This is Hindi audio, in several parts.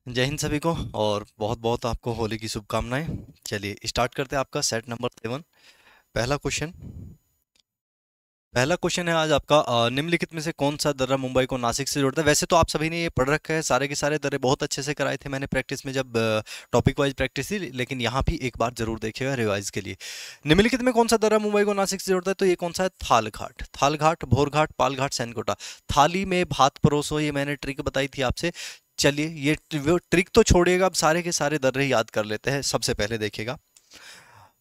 जय हिंद सभी को। और बहुत बहुत आपको होली की शुभकामनाएं। चलिए स्टार्ट करते हैं आपका सेट नंबर 7। पहला क्वेश्चन पहला क्वेश्चन है आज आपका, निम्नलिखित में से कौन सा दर्रा मुंबई को नासिक से जोड़ता है। वैसे तो आप सभी ने ये पढ़ रखा है, सारे के सारे दर्रे बहुत अच्छे से कराए थे मैंने प्रैक्टिस में, जब टॉपिक वाइज प्रैक्टिस थी, लेकिन यहाँ भी एक बार जरूर देखिएगा रिवाइज के लिए। निम्नलिखित में कौन सा दर्रा मुंबई को नासिक से जोड़ता है, तो ये कौन सा है, थाल घाट। थाल घाट, भोर घाट, पाल घाट, सैनकोटा। थाली में भात परोसो, ये मैंने ट्रिक बताई थी आपसे। चलिए ये वो ट्रिक तो छोड़िएगा, अब सारे के सारे दर्रे याद कर लेते हैं। सबसे पहले देखिएगा,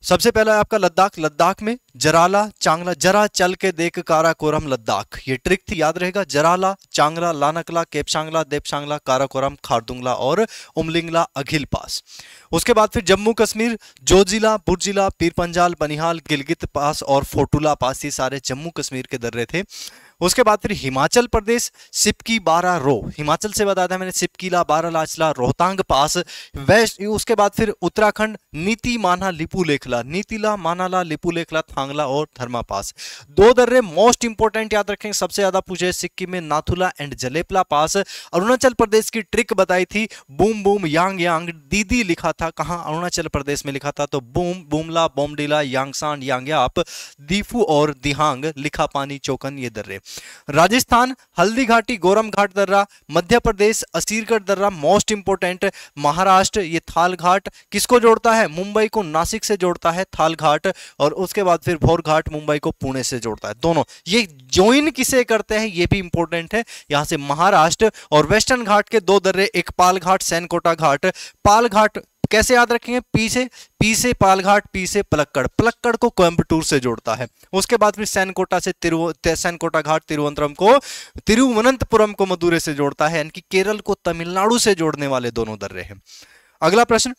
सबसे पहला है आपका लद्दाख। लद्दाख में जराला चांगला, जरा चल के देख काराकोरम लद्दाख, ये ट्रिक थी, याद रहेगा। जराला, चांगला, लानकला, केपशांगला, देपशांगला, काराकोरम, खारदुंगला और उमलिंगला अघिल पास। उसके बाद फिर जम्मू कश्मीर, जोजिला, बुर्जिला, पीरपंजाल, बनिहाल, गिलगित पास और फोटुला पास, ये सारे जम्मू कश्मीर के दर्रे थे। उसके बाद फिर हिमाचल प्रदेश, सिपकी, बारा, रो, हिमाचल से बताया था मैंने, सिपकीला, बारालाचला, रोहतांग पास। वेस्ट, उसके बाद फिर उत्तराखंड, नीति, माना, लिपुलेखला, नीतिला, मानाला, लिपुलेखला, थांगला और धर्मा पास। दो दर्रे मोस्ट इंपोर्टेंट याद रखेंगे, सबसे ज्यादा पूछे, सिक्किम में नाथुला एंड जलेपला पास। अरुणाचल प्रदेश की ट्रिक बताई थी, बूम बूम यांग यांग, दीदी लिखा था कहाँ, अरुणाचल प्रदेश में लिखा था, तो बूम बूमला, बोमडीला, यांगसान, यांग्याप, दीफू और दिहांग, लिखा पानी, चौकन, ये दर्रे। राजस्थान, हल्दी घाटी, गोरम घाट दर्रा। मध्य प्रदेश, असीरगढ़ दर्रा मोस्ट इंपोर्टेंट। महाराष्ट्र, ये थाल घाट किसको जोड़ता है, मुंबई को नासिक से जोड़ता है थाल घाट। और उसके बाद फिर भोर घाट मुंबई को पुणे से जोड़ता है। दोनों ये ज्वाइन किसे करते हैं, ये भी इंपॉर्टेंट है। यहां से महाराष्ट्र और वेस्टर्न घाट के दो दर्रे, एक पाल घाट, सैनकोटा घाट। पाल घाट कैसे याद रखेंगे, पी से पालघाट, पी से पलक्कड़, पलक्कड़ को कोयम्बटूर से जोड़ता है। उसके बाद फिर सैनकोटा से सैनकोटा घाट तिरुवनंतपुरम को मदुरै से जोड़ता है, यानी कि केरल को तमिलनाडु से जोड़ने वाले दोनों दर्रे हैं। अगला प्रश्न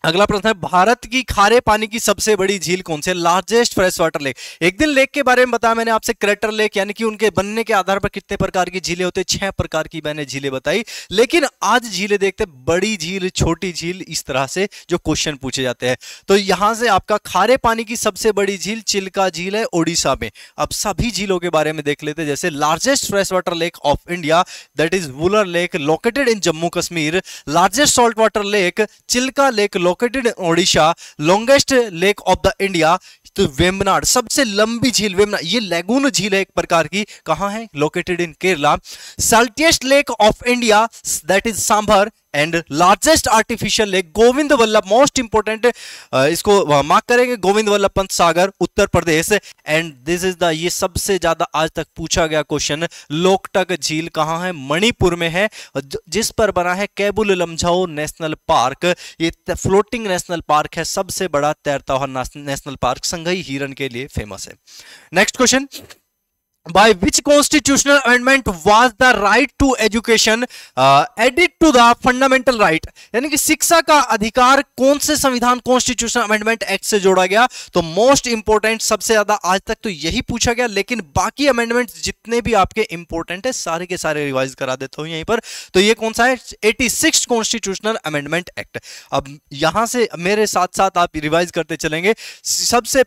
अगला प्रश्न है, भारत की खारे पानी की सबसे बड़ी झील कौन सी है, लार्जेस्ट फ्रेश वाटर लेक। एक दिन लेक के बारे में बताया मैंने आपसे, क्रेटर लेक, यानी कि उनके बनने के आधार पर कितने प्रकार की झीलें होती है, 6 प्रकार की मैंने झीलें बताई। लेकिन आज झीलें देखते हैं, बड़ी झील, छोटी झील, इस तरह से जो क्वेश्चन पूछे जाते हैं। तो यहां से आपका खारे पानी की सबसे बड़ी झील चिल्का झील है, ओडिशा में। अब सभी झीलों के बारे में देख लेते हैं, जैसे largest fresh water lake of India, that is Wular lake, located in Jammu Kashmir. Largest salt water lake Chilka lake, located in Odisha. Longest lake of the India, तो वेम्बनाड, सबसे लंबी झील वेम्बनाड, ये लैगून झील है एक प्रकार की, कहां है, located in Kerala. Saltiest lake of India, that is Sambhar. And largest artificial lake Govind Vallabh, most important, इसको मार्क करेंगे, Govind Vallabh Pant Sagar, Uttar Pradesh. And this is the, ये सबसे ज्यादा आज तक पूछा गया क्वेश्चन, लोकटक झील कहां है, मणिपुर में है, जिस पर बना है केबुल लमझाओ नेशनल पार्क। ये फ्लोटिंग नेशनल पार्क है, सबसे बड़ा तैरता हुआ नेशनल पार्क, संघई हिरन के लिए फेमस है। Next question, by which constitutional amendment was the right to education added to the fundamental right, यानी कि शिक्षा का अधिकार कौन से संविधान कॉन्स्टिट्यूशन अमेंडमेंट एक्ट से जोड़ा गया। तो मोस्ट इंपोर्टेंट, सबसे ज्यादा आज तक तो यही पूछा गया, लेकिन बाकी अमेंडमेंट जितने भी आपके इंपोर्टेंट है सारे के सारे रिवाइज करा देता हूं यहीं पर। तो ये कौन सा है, 86 कॉन्स्टिट्यूशनल अमेंडमेंट एक्ट। अब यहां से मेरे साथ साथ आप रिवाइज करते चलेंगे। सबसे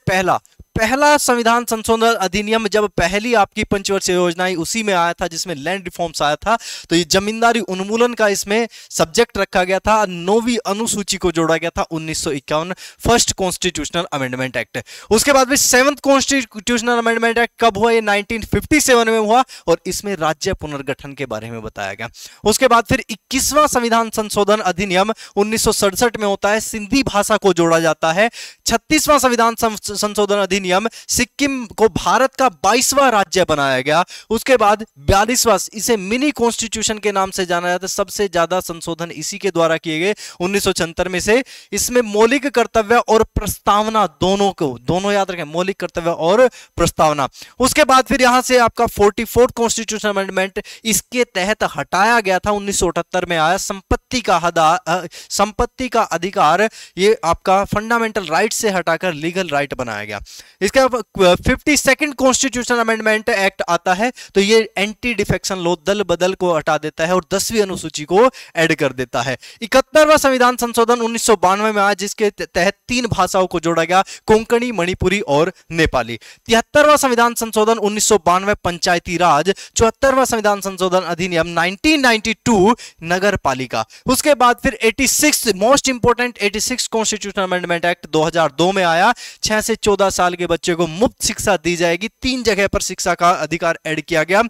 पहला संविधान संशोधन अधिनियम, जब पहली आपकी पंचवर्षीय योजना आई, उसी में आया था, जिसमें लैंड रिफॉर्म्स आया था। तो ये जमींदारी उन्मूलन का इसमें सब्जेक्ट रखा गया था, 9वीं अनुसूची को जोड़ा गया था, 1951 फर्स्ट कॉन्स्टिट्यूशनल अमेंडमेंट एक्ट। उसके बाद भी 7th कॉन्स्टिट्यूशनल अमेंडमेंट एक्ट कब हुआ, ये 1957 में हुआ, और इसमें राज्य पुनर्गठन के बारे में बताया गया। उसके बाद फिर 21वां संविधान संशोधन अधिनियम 1967 में होता है, सिंधी भाषा को जोड़ा जाता है। 36वां संविधान संशोधन अधिनियम, सिक्किम को भारत का 22वां राज्य बनाया गया। उसके बाद 42वां, इसे मिनी कॉन्स्टिट्यूशन के नाम से जाना जाता है, सबसे ज्यादा संशोधन इसी के द्वारा किए गए 1976 में से। इसमें मौलिक कर्तव्य और प्रस्तावना दोनों याद रखें, मौलिक कर्तव्य और प्रस्तावना। उसके बाद फिर यहां से आपका 44th कॉन्स्टिट्यूशन अमेंडमेंट इसके तहत हटाया गया था, 1978 में आया, संपत्ति का अधिकार, ये आपका फंडामेंटल राइट से हटाकर लीगल राइट बनाया गया। इसका 52nd कॉन्स्टिट्यूशन अमेंडमेंट एक्ट आता है, तो ये एंटी डिफेक्शन लॉ, दल बदल को हटा देता है और 10वीं अनुसूची को ऐड कर देता है। 71वां संविधान संशोधन 1992 में आया, जिसके तहत 3 भाषाओं को जोड़ा गया, कोंकणी, मणिपुरी और नेपाली। 73वां संविधान संशोधन 1992 पंचायती राज। 74वां संविधान संशोधन अधिनियम 1992 नगर पालिका। उसके बाद फिर 86 most important 86 constitution amendment act 2002 में आया। 6 से 14 साल के बच्चे को मुफ्त शिक्षा दी जाएगी। 3 जगह पर शिक्षा का अधिकार ऐड किया गया।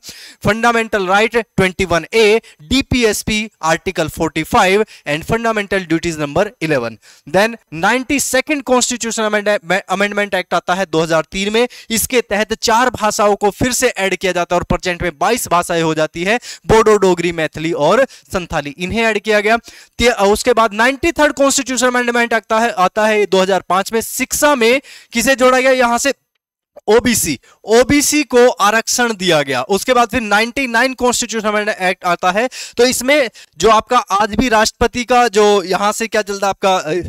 Fundamental right 21A, DPSP article 45 and fundamental duties number 11। Then 92nd constitution amendment act आता है 2003 में। इसके तहत 4 भाषाओं को फिर से ऐड किया जाता है और प्रेजेंट में 22 भाषाएं हो जाती है, बोडो, डोगरी, मैथिली और संथाली, इन्हें ऐड किया गया। उसके बाद 93rd कॉन्स्टिट्यूशन अमेंडमेंट आता है 2005 में। शिक्षा में किसे जोड़ा गया, यहां से ओबीसी को आरक्षण दिया गया। उसके बाद फिर 99 कॉन्स्टिट्यूशन अमेंडमेंट एक्ट आता है, तो इसमें जो आपका आज भी राष्ट्रपति का जो यहां से क्या चलता है आपका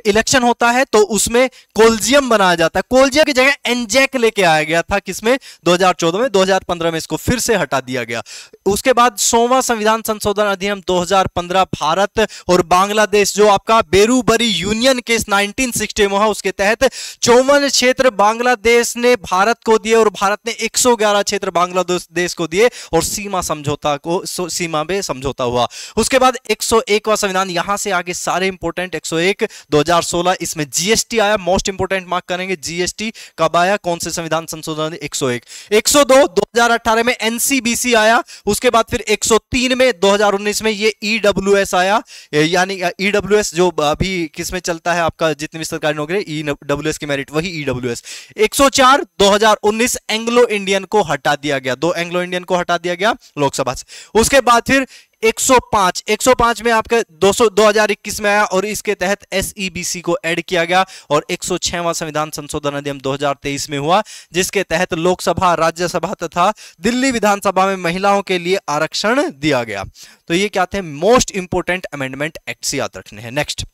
इलेक्शन होता है, तो उसमें कोल्जियम बनाया जाता है। कोल्जियम की जगह एनजेक लेके आया गया था, किसमें 2014 में। 2015 में इसको फिर से हटा दिया गया। उसके बाद 100वां संविधान संशोधन अधिनियम 2015 भारत और बांग्लादेश, जो आपका बेरूबरी यूनियन केस 1960 में हुआ, उसके तहत 54 क्षेत्र बांग्लादेश ने भारत को दिए और भारत ने 111 क्षेत्र बांग्लादेश को दिए और सीमा में समझौता हुआ। उसके बाद 101वां संविधान, यहां से आगे सारे इंपोर्टेंट। 101 2016, इसमें जीएसटी आया, मोस्ट इंपोर्टेंट मार्क करेंगे। जीएसटी कब आया, कौन से संविधान संशोधन? 101। 102 2018 में एनसीबीसी आया। उसके बाद फिर 103 में 2019 में ये ईडब्ल्यूएस आया, यानी ईडब्ल्यूएस जो अभी किसमें चलता है आपका, जितनी भी सरकारी नौकरी ईडब्ल्यूएस की मेरिट, वही ईडब्ल्यूएस। 104 2019 एंग्लो इंडियन को हटा दिया गया, 2 एंग्लो इंडियन को हटा दिया गया लोकसभा से। उसके बाद फिर 105 में आपका 2021 में आया और इसके तहत एसईबीसी को ऐड किया गया। और 106वां संविधान संशोधन अधिनियम 2023 में हुआ, जिसके तहत लोकसभा, राज्यसभा तथा दिल्ली विधानसभा में महिलाओं के लिए आरक्षण दिया गया। तो ये क्या थे मोस्ट इंपोर्टेंट अमेंडमेंट एक्ट्स, याद रखने हैं। Next,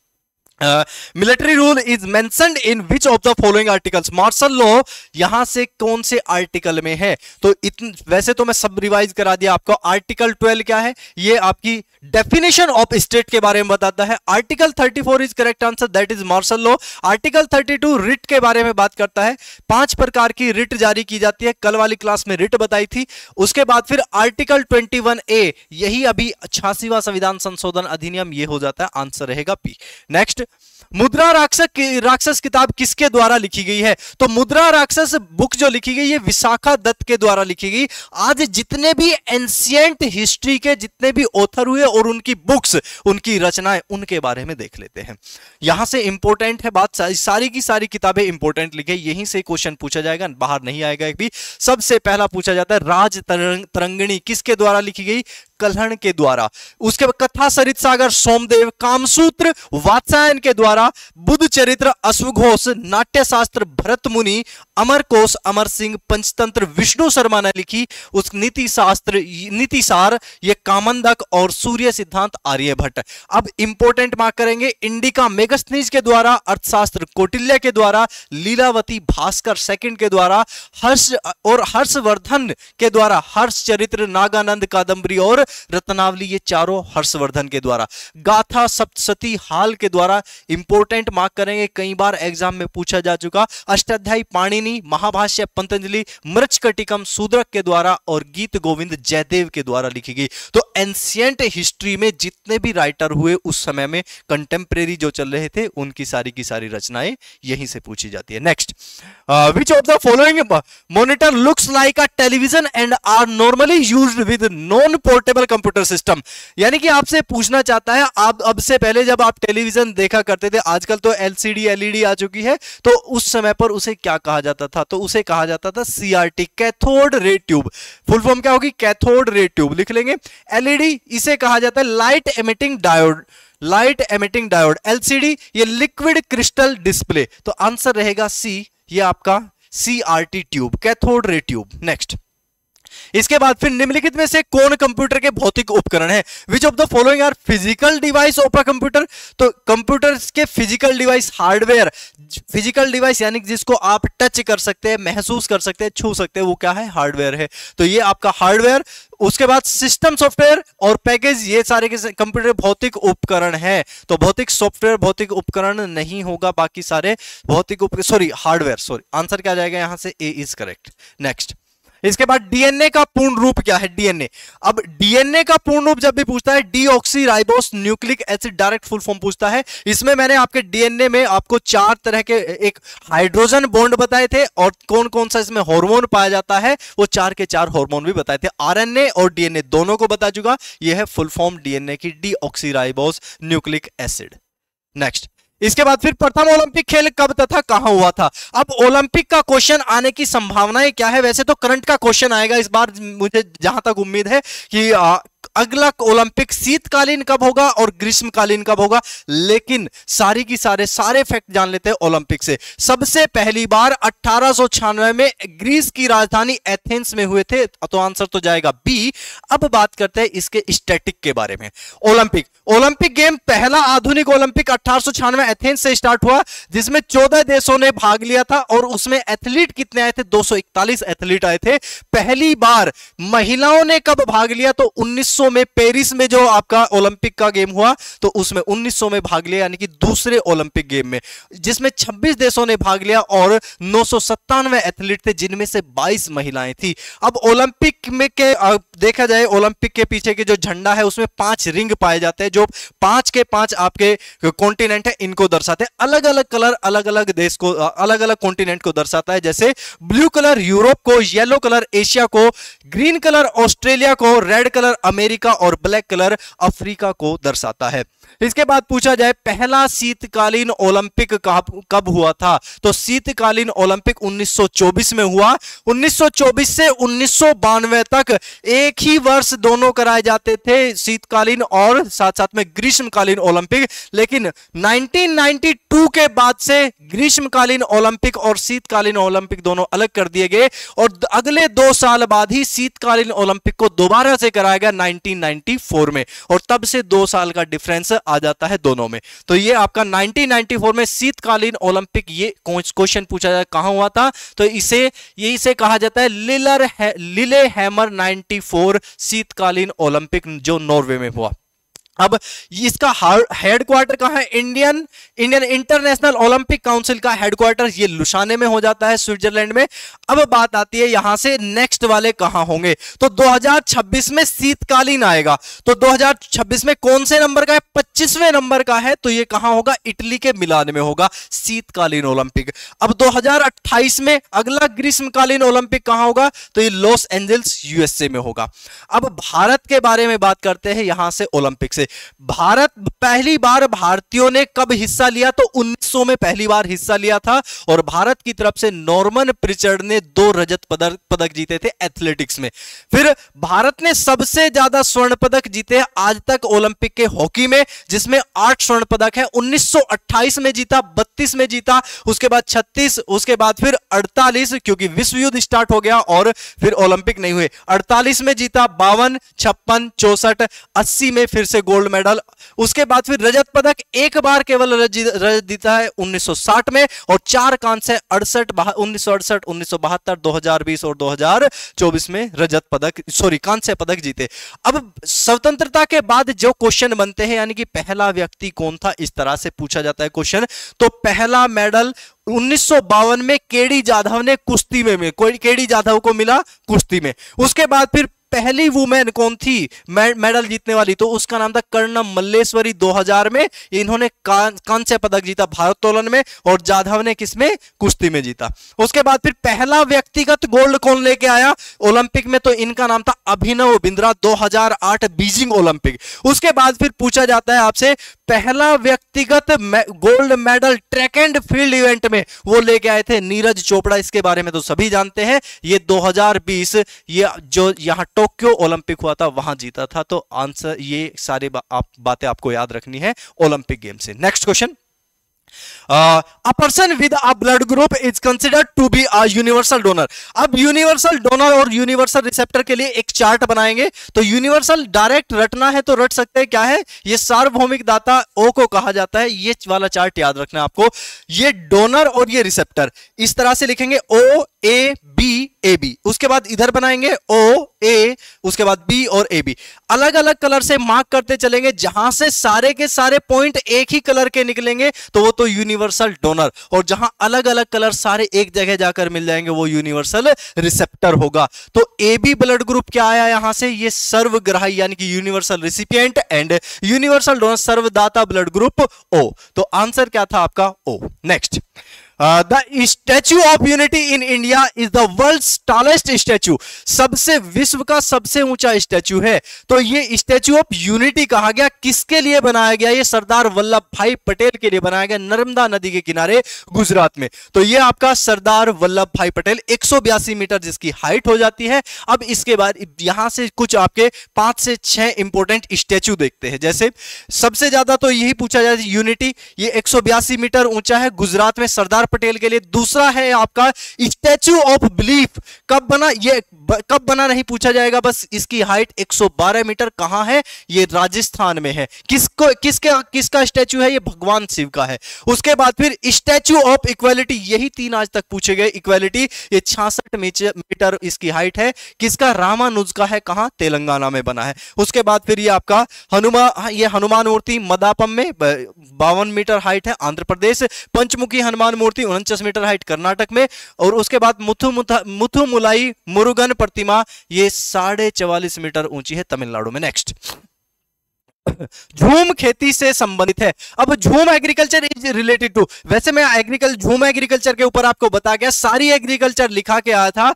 military rule is mentioned in which of the following articles. Martial law यहां से कौन से आर्टिकल में है? तो वैसे तो मैं सब रिवाइज करा दिया आपको। आर्टिकल 12 क्या है, ये आपकी डेफिनेशन ऑफ स्टेट के बारे में बताता है। Article 34 is correct answer, that is martial law. Article 32 writ के बारे में बात करता है। 5 प्रकार की रिट जारी की जाती है, कल वाली क्लास में रिट बताई थी। उसके बाद फिर आर्टिकल 21A, यही अभी 86वां संविधान संशोधन अधिनियम, ये हो जाता है, आंसर रहेगा पी। नेक्स्ट, मुद्रा राक्षस किताब किसके द्वारा लिखी गई है? तो मुद्रा राक्षस बुक जो लिखी गई है विशाखा दत्त के द्वारा लिखी गई। आज जितने भी एंशिएंट हिस्ट्री के जितने भी ऑथर हुए और उनकी बुक्स, उनकी रचनाएं, उनके बारे में देख लेते हैं। यहां से इंपॉर्टेंट है बात, सारी की सारी किताबें इंपॉर्टेंट लिखे, यहीं से क्वेश्चन पूछा जाएगा, बाहर नहीं आएगा एक भी। सबसे पहला पूछा जाता है राज तरंगिणी किसके द्वारा लिखी गई? कल्हण के द्वारा। उसके बाद कथा सरित सागर सोमदेव, कामसूत्र वात्सायन के द्वारा, बुद्ध चरित्र अश्वघोष, नाट्य शास्त्र भरत मुनि, अमरकोश अमर सिंह, पंचतंत्र विष्णु शर्मा ने लिखी। उस नीतिसार ये कामंदक और सूर्य सिद्धांत आर्यभट्ट। अब इंपोर्टेंट मार्क करेंगे, इंडिका मेगस्थनीज के द्वारा, अर्थशास्त्र कौटिल्य के द्वारा, लीलावती भास्कर सेकंड के द्वारा, हर्षवर्धन के द्वारा, हर्ष चरित्र, नागानंद कादंबरी और रत्नावली, ये चारों हर्षवर्धन के द्वारा। गाथा सप्तशती हाल के द्वारा। इंपोर्टेंट मार्क करेंगे, कई बार एग्जाम में पूछा जा चुका। अष्टाध्यायी पाणिनि, महाभाष्य पतंजलि, मृच्छकटिकम शूद्रक के द्वारा और गीत गोविंद जयदेव के द्वारा लिखी गई। तो एंशिएंट हिस्ट्री में जितने भी राइटर हुए उस समय में, कंटेम्परेरी जो चल रहे थे, उनकी सारी की सारी रचनाएं यहीं से पूछी जाती है। Next, which of the following monitor looks like a television and are normally used with non portable computer system. यानी कि आपसे पूछना चाहता है, आप अब से पहले जब आप टेलीविजन देखा करते थे, आजकल तो एलसीडी एलईडी आ चुकी है, तो उस समय पर उसे क्या कहा जाता था? तो उसे कहा जाता था CRT, cathode ray tube. Full form क्या होगी? कैथोड रे ट्यूब लिख लेंगे। एलईडी, इसे कहा जाता है light emitting diode, light emitting diode. LCD, ये लिक्विड क्रिस्टल डिस्प्ले। तो आंसर रहेगा सी, ये आपका CRT tube, cathode ray tube. Next, इसके बाद फिर निम्नलिखित में से कौन कंप्यूटर के भौतिक उपकरण है? Which of the following are physical device of a computer? तो कंप्यूटर के physical device, hardware, physical device यानी जिसको आप टच कर सकते हैं, महसूस कर सकते हैं, छू सकते हैं, वो क्या है? हार्डवेयर है। तो ये आपका हार्डवेयर। उसके बाद सिस्टम, सॉफ्टवेयर और पैकेज, ये सारे के कंप्यूटर भौतिक उपकरण है। तो भौतिक सॉफ्टवेयर भौतिक उपकरण नहीं होगा, बाकी सारे भौतिक हार्डवेयर। आंसर क्या जाएगा यहां से? ए इज करेक्ट। नेक्स्ट, इसके बाद डीएनए का पूर्ण रूप क्या है? डीएनए, अब डीएनए का पूर्ण रूप जब भी पूछता है, deoxy ribose nucleic acid, direct full form पूछता है। इसमें मैंने आपके डीएनए में आपको 4 तरह के एक हाइड्रोजन बॉन्ड बताए थे और कौन कौन सा इसमें हार्मोन पाया जाता है, वो 4 के 4 हार्मोन भी बताए थे। आरएनए और डीएनए दोनों को बता चुका। यह है फुल फॉर्म डीएनए की, deoxy ribose nucleic acid. Next, इसके बाद फिर प्रथम ओलंपिक खेल कब तथा कहां हुआ था? अब ओलंपिक का क्वेश्चन आने की संभावनाएं क्या है? वैसे तो करंट का क्वेश्चन आएगा इस बार, मुझे जहां तक उम्मीद है कि अगला ओलंपिक शीतकालीन कब होगा और ग्रीष्मकालीन कब होगा, लेकिन सारी की सारे फैक्ट जान लेते हैं ओलंपिक से। सबसे पहली बार 1896 में ग्रीस की राजधानी एथेंस में हुए थे, तो आंसर तो जाएगा बी। अब बात करते हैं इसके स्टैटिक के बारे में। ओलंपिक गेम, पहला आधुनिक ओलंपिक 1896 एथेंस से स्टार्ट हुआ, जिसमें 14 देशों ने भाग लिया था और उसमें एथलीट कितने आए थे? 241 एथलीट आए थे। पहली बार महिलाओं ने कब भाग लिया? तो 1900 में पेरिस में जो आपका ओलंपिक का गेम हुआ, तो उसमें 1900 में भाग लिया, यानी कि दूसरे ओलंपिक गेम में, जिसमें 26 देशों ने भाग लिया और 997 एथलीट थे, जिनमें से 22 महिलाएं थी। अब ओलंपिक में के देखा जाए, ओलंपिक के पीछे के जो झंडा है उसमें 5 रिंग पाए जाते हैं, जो 5 के 5 आपके कॉन्टिनेंट है, इनको दर्शाते हैं। अलग अलग कलर अलग अलग देश को, अलग अलग कॉन्टिनेंट को दर्शाता है। जैसे ब्लू कलर यूरोप को, येलो कलर एशिया को, ग्रीन कलर ऑस्ट्रेलिया को, रेड कलर अमेरिका और ब्लैक कलर अफ्रीका को दर्शाता है। इसके बाद पूछा जाए पहला शीतकालीन ओलंपिक कब हुआ था? तो शीतकालीन ओलंपिक 1924 में हुआ। 1924 से 1992 तक एक ही वर्ष दोनों कराए जाते थे, शीतकालीन और साथ साथ में ग्रीष्मकालीन ओलंपिक। लेकिन 1992 के बाद से ग्रीष्मकालीन ओलंपिक और शीतकालीन ओलंपिक दोनों अलग कर दिए गए और अगले 2 साल बाद ही शीतकालीन ओलंपिक को दोबारा से कराया गया 1994 में, और तब से 2 साल का डिफरेंस आ जाता है दोनों में। तो ये आपका 1994 में शीतकालीन ओलंपिक, ये क्वेश्चन पूछा जाए कहां हुआ था, तो इसे कहा जाता है लिलेहैमर 94 शीतकालीन ओलंपिक, जो नॉर्वे में हुआ। अब इसका हेडक्वार्टर कहां है? इंडियन इंटरनेशनल ओलंपिक काउंसिल का हेडक्वार्टर ये लुसाने में हो जाता है, स्विट्जरलैंड में। अब बात आती है यहां से नेक्स्ट वाले कहां होंगे, तो 2026 में शीतकालीन आएगा। तो 2026 में कौन से नंबर का है? 25वें नंबर का है। तो ये कहां होगा? इटली के मिलान में होगा शीतकालीन ओलंपिक। अब 2028 में अगला ग्रीष्मकालीन ओलंपिक कहां होगा? तो ये लॉस एंजल्स यूएसए में होगा। अब भारत के बारे में बात करते हैं यहां से ओलंपिक से। भारत, पहली बार भारतीयों ने कब हिस्सा लिया? तो 1900 में पहली बार हिस्सा लिया था और भारत की तरफ से नॉर्मन प्रिचर्ड ने 2 रजत पदक जीते थे एथलेटिक्स में। फिर भारत ने सबसे ज्यादा स्वर्ण पदक जीते आज तक ओलंपिक के हॉकी में, जिसमें 8 स्वर्ण पदक है। 1928 में जीता, 32 में जीता, उसके बाद 36, उसके बाद फिर 48, क्योंकि विश्व युद्ध स्टार्ट हो गया और फिर ओलंपिक नहीं हुए। 48 में जीता, 52, 56, 64, 80 में फिर से गोल्ड मेडल। उसके बाद फिर रजत पदक एक बार केवल रजत जीता है 1960 में, और 4 कांस्य 1968, 1972, 2020 और 2024 में रजत पदक, कांस्य पदक जीते। अब स्वतंत्रता के बाद जो क्वेश्चन बनते हैं, यानी कि पहला व्यक्ति कौन था, इस तरह से पूछा जाता है क्वेश्चन। तो पहला मेडल 1952 में केडी जाधव ने कुश्ती में केडी जाधव को मिला कुश्ती में। उसके बाद फिर पहली वुमेन कौन थी मेडल जीतने वाली? तो उसका नाम था कर्णम मल्लेश्वरी। 2000 में इन्होंने कांस्य पदक जीता भारोत्तोलन में, और जाधव ने किसमें? कुश्ती में जीता। उसके बाद फिर पहला व्यक्तिगत गोल्ड कौन लेके आया ओलंपिक में? तो इनका नाम था अभिनव बिंद्रा, 2008 बीजिंग ओलंपिक। उसके बाद फिर पूछा जाता है आपसे पहला व्यक्तिगत gold medal track and field event में, वो लेके आए थे नीरज चोपड़ा। इसके बारे में तो सभी जानते हैं, ये 2020 ये जो यहां टोक्यो ओलंपिक हुआ था वहां जीता था। तो आंसर ये सारी बातें आपको याद रखनी है ओलंपिक गेम से। Next question, A person with a blood group is considered to be a universal donor. अब यूनिवर्सल डोनर और यूनिवर्सल रिसेप्टर के लिए एक चार्ट बनाएंगे। तो यूनिवर्सल डायरेक्ट रटना है तो रट सकते हैं, क्या है ये, सार्वभौमिक दाता ओ को कहा जाता है। ये वाला चार्ट याद रखना है आपको। ये डोनर और ये रिसेप्टर इस तरह से लिखेंगे, ओ ए बी ए बी, उसके बाद इधर बनाएंगे ओ ए, उसके बाद बी और ए बी, अलग अलग कलर से मार्क करते चलेंगे। जहां से सारे के सारे पॉइंट एक ही कलर के निकलेंगे तो वो तो यूनिवर्सल डोनर, और जहां अलग अलग कलर सारे एक जगह जाकर मिल जाएंगे वो यूनिवर्सल रिसेप्टर होगा। तो ए बी ब्लड ग्रुप क्या आया यहां से, ये सर्वग्राही यानी कि universal recipient, and universal donor सर्वदाता ब्लड ग्रुप ओ। तो आंसर क्या था आपका O. Next, the statue of unity in India is the world's tallest statue. सबसे विश्व का सबसे ऊंचा स्टैच्यू है। तो ये स्टैच्यू ऑफ यूनिटी कहा गया, किसके लिए बनाया गया, ये सरदार वल्लभ भाई पटेल के लिए बनाया गया, नर्मदा नदी के किनारे गुजरात में। तो ये आपका सरदार वल्लभ भाई पटेल, 182 मीटर जिसकी हाइट हो जाती है। अब इसके बाद यहां से कुछ आपके 5 से 6 इंपोर्टेंट स्टैच्यू देखते हैं। जैसे सबसे ज्यादा तो यही पूछा जाए, यूनिटी ये 182 मीटर ऊंचा है गुजरात में सरदार पटेल के लिए। दूसरा है आपका स्टैच्यू ऑफ बिलीफ, कब बना, ये कब बना नहीं पूछा जाएगा, बस इसकी हाइट 112 मीटर, कहां है, ये राजस्थान में है। किसका स्टैच्यू है, ये भगवान शिव का है। उसके बाद फिर स्टैच्यू ऑफ इक्वालिटी, यही 3 आज तक पूछे गए। इक्वालिटी ये 66 मीटर इसकी हाइट है, किसका, रामानुज का है, कहां, तेलंगाना में बना है। उसके बाद फिर ये आपका हनुमान मूर्ति मदापम में 52 मीटर हाइट है, आंध्र प्रदेश। पंचमुखी हनुमान मूर्ति 49 मीटर हाइट कर्नाटक में। और उसके बाद मुथुमुलाई मुरुगन प्रतिमा ये 44.5 मीटर ऊंची है तमिलनाडु में। नेक्स्ट, झूम खेती से संबंधित है। अब झूम एग्रीकल्चर इज रिलेटेड टू, वैसे मैं झूम एग्रीकल्चर के ऊपर आपको बता गया, सारी एग्रीकल्चर लिखा के आया था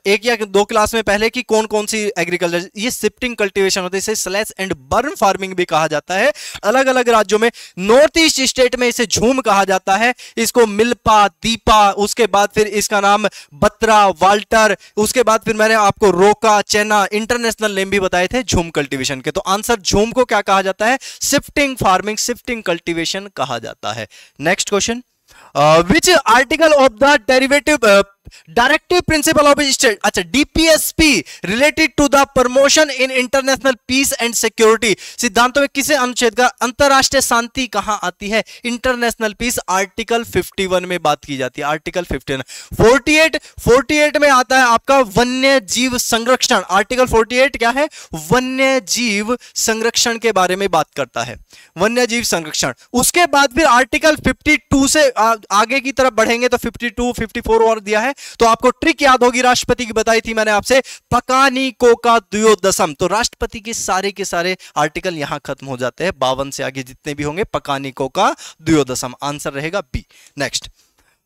1 या 2 क्लास में पहले की कौन कौन सी एग्रीकल्चर, ये शिफ्टिंग कल्टीवेशन होती है, इसे स्लैश एंड बर्न फार्मिंग भी कहा जाता है अलग अलग राज्यों में। नॉर्थ ईस्ट स्टेट में इसे झूम कहा जाता है, इसको मिल्पा, दीपा, उसके बाद फिर इसका नाम बत्रा, वाल्टर, उसके बाद फिर मैंने आपको रोका, चेना, इंटरनेशनल नेम भी बताए थे झूम कल्टीवेशन के। तो आंसर झूम को क्या कहा जाता है, शिफ्टिंग फार्मिंग, शिफ्टिंग कल्टीवेशन कहा जाता है। Next question, which article of the derivative directive principle of state, अच्छा DPSP related to the promotion in international peace and security सिद्धांतों में किसे अनुच्छेद का, अंतरराष्ट्रीय शांति कहां आती है, इंटरनेशनल पीस आर्टिकल 51 में बात की जाती है, आर्टिकल 51। 48 में आता है आपका वन्य जीव संरक्षण, आर्टिकल 48 क्या है, वन्य जीव संरक्षण के बारे में बात करता है, वन्य जीव संरक्षण। उसके बाद फिर आर्टिकल 52 से आगे की तरफ बढ़ेंगे तो 52, 54 और दिया है। तो आपको ट्रिक याद होगी, राष्ट्रपति की बताई थी मैंने आपसे, पकानिको का द्वयोदशम। तो राष्ट्रपति के सारे आर्टिकल यहां खत्म हो जाते हैं, 52 से आगे जितने भी होंगे पकानिको का द्वयोदशम, आंसर रहेगा बी। नेक्स्ट,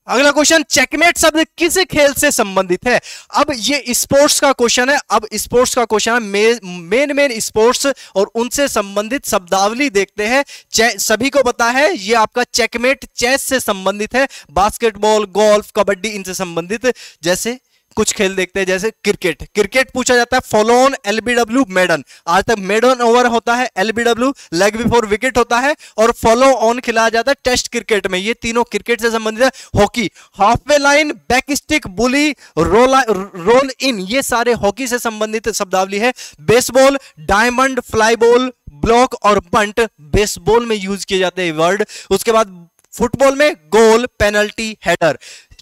अगला क्वेश्चन, चेकमेट शब्द किस खेल से संबंधित है। अब ये स्पोर्ट्स का क्वेश्चन है। अब स्पोर्ट्स का क्वेश्चन है, मेन स्पोर्ट्स और उनसे संबंधित शब्दावली देखते हैं। सभी को पता है ये आपका चेकमेट चेस से संबंधित है, बास्केटबॉल, गोल्फ, कबड्डी इनसे संबंधित। जैसे कुछ खेल देखते हैं, जैसे क्रिकेट पूछा जाता है, फॉलो ऑन, एलबीडब्ल्यू, मेडन, आज तक मेडन ओवर होता है, एलबीडब्ल्यू लेग बिफोर विकेट होता है, और फॉलो ऑन खिलाया जाता है टेस्ट क्रिकेट में। ये तीनों क्रिकेट से संबंधित है। Hockey, halfway line, back stick, bully, roll in, ये सारे हॉकी से संबंधित शब्दावली है। Baseball, diamond, fly ball, block और बंट बेसबॉल में यूज किए जाते हैं वर्ड। उसके बाद फुटबॉल में गोल, पेनल्टी, हेडर।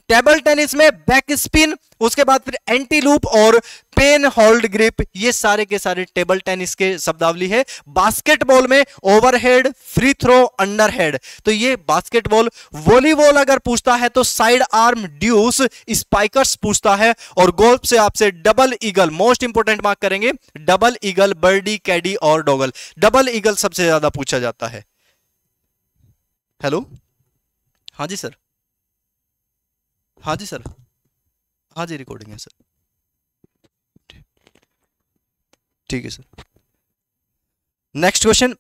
टेबल टेनिस में बैक स्पिन, उसके बाद फिर एंटी लूप और पेन होल्ड ग्रिप, ये सारे के सारे टेबल टेनिस के शब्दावली है। बास्केटबॉल में ओवरहेड, फ्री थ्रो, अंडरहेड, तो ये बास्केटबॉल। वॉलीबॉल अगर पूछता है तो साइड आर्म, ड्यूस, स्पाइकर्स पूछता है। और गोल्फ से आपसे double eagle, most important mark करेंगे, डबल ईगल, बर्डी, कैडी और डॉगल। डबल ईगल सबसे ज्यादा पूछा जाता है। हेलो, हाँ जी सर, हाँ जी सर, हाँ जी रिकॉर्डिंग है सर, ठीक है sir. Next question,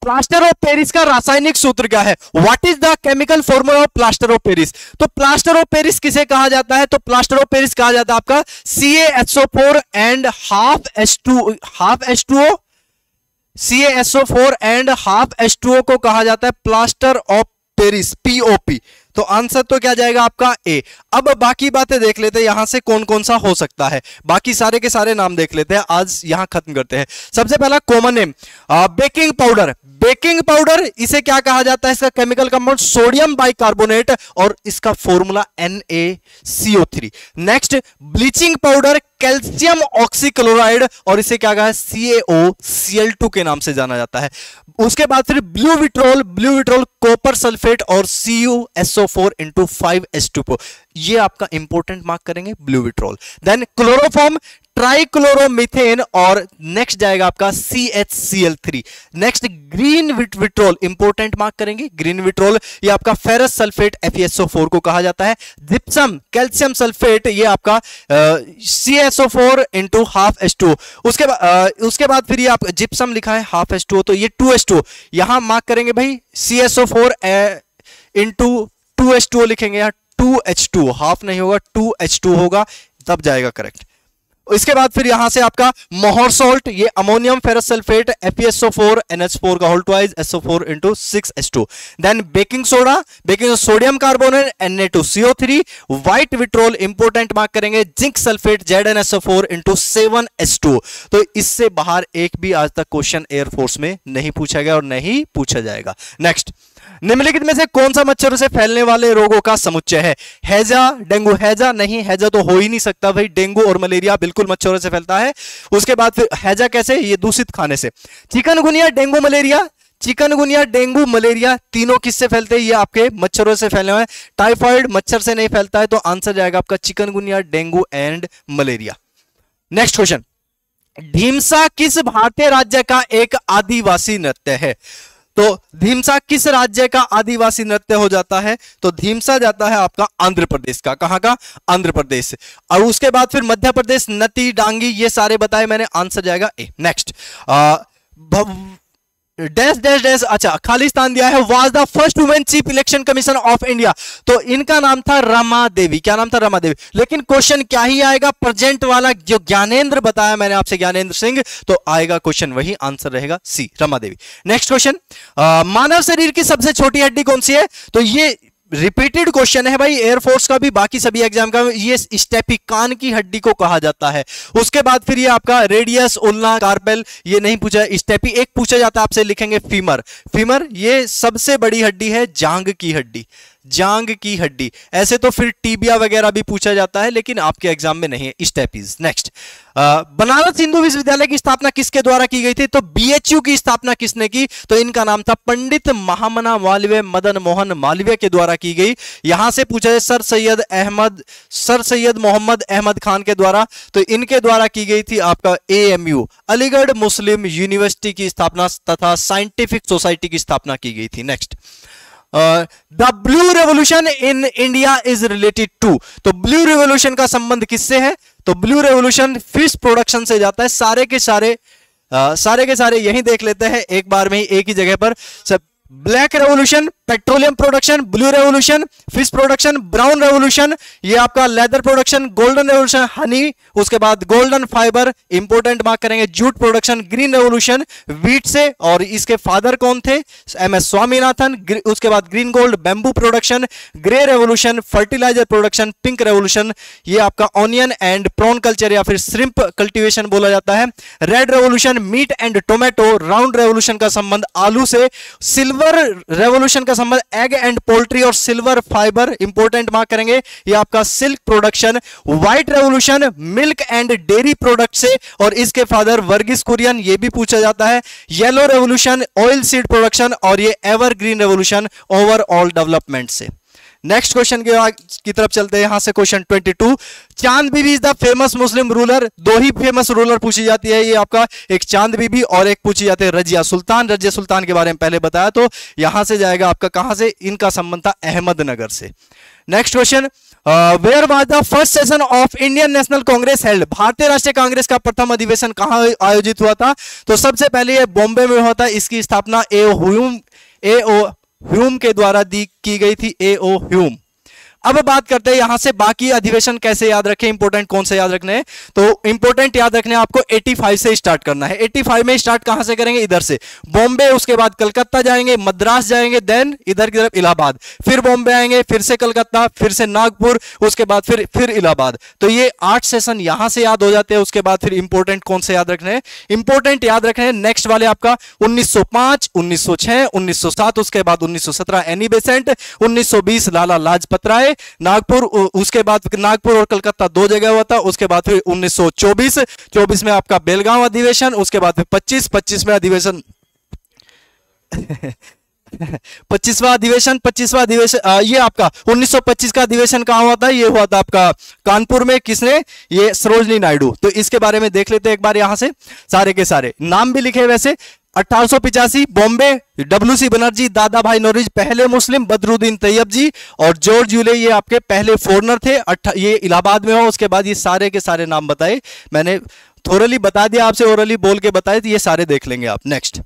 plaster of Paris का रासायनिक सूत्र क्या है, what is the chemical formula of plaster of Paris. तो प्लास्टर ऑफ पेरिस किसे कहा जाता है, तो प्लास्टर ऑफ पेरिस कहा जाता है आपका CaSO4 and half H2O, CaSO4 and half H2O को कहा जाता है प्लास्टर ऑफ पेरिस, POP। तो आंसर तो क्या जाएगा आपका ए। अब बाकी बातें देख लेते हैं यहां से कौन कौन सा हो सकता है, बाकी सारे के सारे नाम देख लेते हैं, आज यहां खत्म करते हैं। सबसे पहला common name baking powder. Baking powder इसे क्या कहा जाता है, इसका केमिकल कंपाउंड सोडियम बाइकार्बोनेट और इसका formula NaCO3। Next bleaching powder calcium oxychloride और इसे क्या कहा है, CaOCl2 के नाम से जाना जाता है। उसके बाद फिर ब्लू विट्रोल कॉपर सल्फेट और CuSO4 into 5H2O, ये आपका इंपॉर्टेंट मार्क करेंगे ब्लू विट्रोल। देन क्लोरोफॉर्म ट्राइक्लोरोमीथेन और नेक्स्ट जाएगा आपका CHCl3। Next green vitriol, important mark करेंगे ग्रीन विट्रोल, ये आपका फेरस सल्फेट FeSO4 को कहा जाता है। जिप्सम कैल्शियम सल्फेट, ये आपका CSO4 into हाफ H2O। उसके बाद फिर ये आप जिप्सम लिखा है हाफ H2O, तो ये 2H2O यहां मार्क करेंगे भाई, CSO4 into 2H2O लिखेंगे, यहां 2H2O, हाफ नहीं होगा 2H2 होगा, तब जाएगा करेक्ट। इसके बाद फिर यहां से आपका मोहर सोल्ट, ये ammonium ferrous sulphate FeSO4 NH4 का whole twice SO4 into 6H2। Then baking soda, baking sodium carbonate Na2CO3। White vitriol important mark करेंगे, zinc sulphate ZnSO4 into 7H2। तो इससे बाहर एक भी आज तक क्वेश्चन एयरफोर्स में नहीं पूछा गया और नहीं पूछा जाएगा। नेक्स्ट, निम्नलिखित में से कौन सा मच्छरों से फैलने वाले रोगों का समुच्चय है? हैजा, डेंगू। हैजा नहीं, हैजा तो हो ही नहीं सकता भाई, डेंगू और मलेरिया बिल्कुल मच्छरों से फैलता है। उसके बाद फिर हैजा कैसे, ये दूषित खाने से। Chikungunya, dengue, malaria, chikungunya, dengue, malaria तीनों किससे फैलते हैं? ये आपके मच्छरों से फैले हुए हैं। टाइफाइड मच्छर से नहीं फैलता है, तो आंसर जाएगा आपका chikungunya, dengue and malaria. Next question, Dhimsa किस भारतीय राज्य का एक आदिवासी नृत्य है? तो धीमसा किस राज्य का आदिवासी नृत्य हो जाता है? तो धीमसा जाता है आपका आंध्र प्रदेश का। कहां का? आंध्र प्रदेश। और उसके बाद फिर मध्य प्रदेश, नती, डांगी, ये सारे बताए मैंने, आंसर जाएगा ए। नेक्स्ट, डैश डैश डैश, अच्छा खालिस्तान दिया है, was the first women chief election commission of India. तो इनका नाम था रमा देवी। क्या नाम था? रमा देवी। लेकिन क्वेश्चन क्या ही आएगा, प्रेजेंट वाला जो ज्ञानेंद्र बताया मैंने आपसे, ज्ञानेंद्र सिंह, तो आएगा क्वेश्चन वही, आंसर रहेगा सी, रमा देवी। नेक्स्ट क्वेश्चन, मानव शरीर की सबसे छोटी हड्डी कौन सी है? तो ये रिपीटेड क्वेश्चन है भाई, एयरफोर्स का भी बाकी सभी एग्जाम का, ये स्टेपिकान की हड्डी को कहा जाता है। उसके बाद फिर ये आपका रेडियस, उल्ना, कार्पेल, ये नहीं पूछा। स्टेपी एक पूछा जाता है आपसे, लिखेंगे फीमर। फीमर ये सबसे बड़ी हड्डी है, जांग की हड्डी, जांग की हड्डी। ऐसे तो फिर टीबिया वगैरह भी पूछा जाता है, लेकिन आपके एग्जाम में नहीं है स्टेपीज। नेक्स्ट, बनारस हिंदू विश्वविद्यालय की स्थापना किसके द्वारा की गई थी? तो BHU की स्थापना किसने की? तो इनका नाम था पंडित महामना मालवीय, मदन मोहन मालवीय के द्वारा की गई। यहां से पूछा है सर सैयद मोहम्मद अहमद खान के द्वारा, तो इनके द्वारा की गई थी आपका AMU, अलीगढ़ मुस्लिम यूनिवर्सिटी की स्थापना तथा साइंटिफिक सोसाइटी की स्थापना की गई थी। Next, the blue revolution in India is related to, तो ब्लू रेवोल्यूशन का संबंध किससे है? तो ब्लू रेवोल्यूशन फिश प्रोडक्शन से जाता है। सारे के सारे यही देख लेते हैं एक बार में ही, एक ही जगह पर। सब black revolution petroleum production, blue revolution fish production, brown revolution ये आपका leather production, golden revolution Honey, उसके बाद गोल्डन फाइबर, इंपोर्टेंट मार्क करेंगे jute production, green revolution wheat से, और इसके फादर कौन थे? MS स्वामीनाथन। उसके बाद green gold bamboo production, grey revolution fertiliser production, pink revolution ये आपका ऑनियन एंड प्रॉन कल्चर या फिर श्रिम्प कल्टीवेशन बोला जाता है। Red revolution meat and tomato, round revolution का संबंध आलू से, सिल्वर रेवोल्यूशन का संबंध एग एंड पोल्ट्री और सिल्वर फाइबर, इंपोर्टेंट मार्क करेंगे ये आपका silk production. White revolution milk and dairy product से, और इसके फादर वर्गीस कुरियन, ये भी पूछा जाता है। Yellow revolution oil seed production, और ये एवरग्रीन रेवोल्यूशन ओवरऑल डेवलपमेंट से। नेक्स्ट क्वेश्चन की तरफ चलते हैं। यहां से question 22, Chand Bibi is the famous Muslim ruler. दो ही फेमस रूलर पूछी जाती है, ये आपका एक चांद बीबी और एक पूछी जाती है रजिया सुल्तान। रजिया सुल्तान के बारे में पहले बताया, तो यहां से जाएगा आपका, कहां से? इनका संबंध था अहमदनगर से। Next question, where was the first session of Indian National Congress held. भारतीय राष्ट्रीय कांग्रेस का प्रथम अधिवेशन कहां आयोजित हुआ था? तो सबसे पहले ये बॉम्बे में हुआ था। इसकी स्थापना A.O. ह्यूम के द्वारा की गई थी। A.O. ह्यूम। अब बात करते हैं यहां से बाकी अधिवेशन कैसे याद रखें, इंपोर्टेंट कौन से याद रखने हैं। तो इंपोर्टेंट याद रखने आपको 85 से स्टार्ट करना है। 85 में स्टार्ट कहां से करेंगे, इधर से बॉम्बे, उसके बाद कलकत्ता जाएंगे, मद्रास जाएंगे, देन इधर की तरफ इलाहाबाद, फिर बॉम्बे आएंगे, फिर से कलकत्ता, फिर से नागपुर, उसके बाद फिर इलाहाबाद। तो ये 8 सेशन यहां से याद हो जाते हैं। उसके बाद फिर इंपोर्टेंट कौन से याद रखने हैं, इंपोर्टेंट याद रखने हैं नेक्स्ट वाले आपका 1905, 1906, 1907, उसके बाद 1917 एनी बेसेंट, 1920 लाला लाजपत राय, नागपुर, उसके बाद नागपुर और कलकत्ता 2 जगह हुआ था। उसके बाद फिर 1924 में आपका बेलगांव अधिवेशन, उसके बाद फिर 25 में अधिवेशन 25वां अधिवेशन ये आपका 1925 का अधिवेशन कहां हुआ था, ये हुआ था आपका कानपुर में। किसने, ये सरोजनी नायडू। तो इसके बारे में देख लेते हैं एक बार, यहां से सारे के सारे नाम भी लिखे वैसे। 1885 बॉम्बे, डब्ल्यू.सी. बनर्जी, दादा भाई नौरोजी पहले मुस्लिम, बदरुद्दीन तैयब जी और जॉर्ज यूले ये आपके पहले फॉरनर थे। ये इलाहाबाद में हो। उसके बाद ये सारे के सारे नाम बताए, मैंने थोरली बता दिया आपसे, ओरली बोल के बताए, तो ये सारे देख लेंगे आप। नेक्स्ट,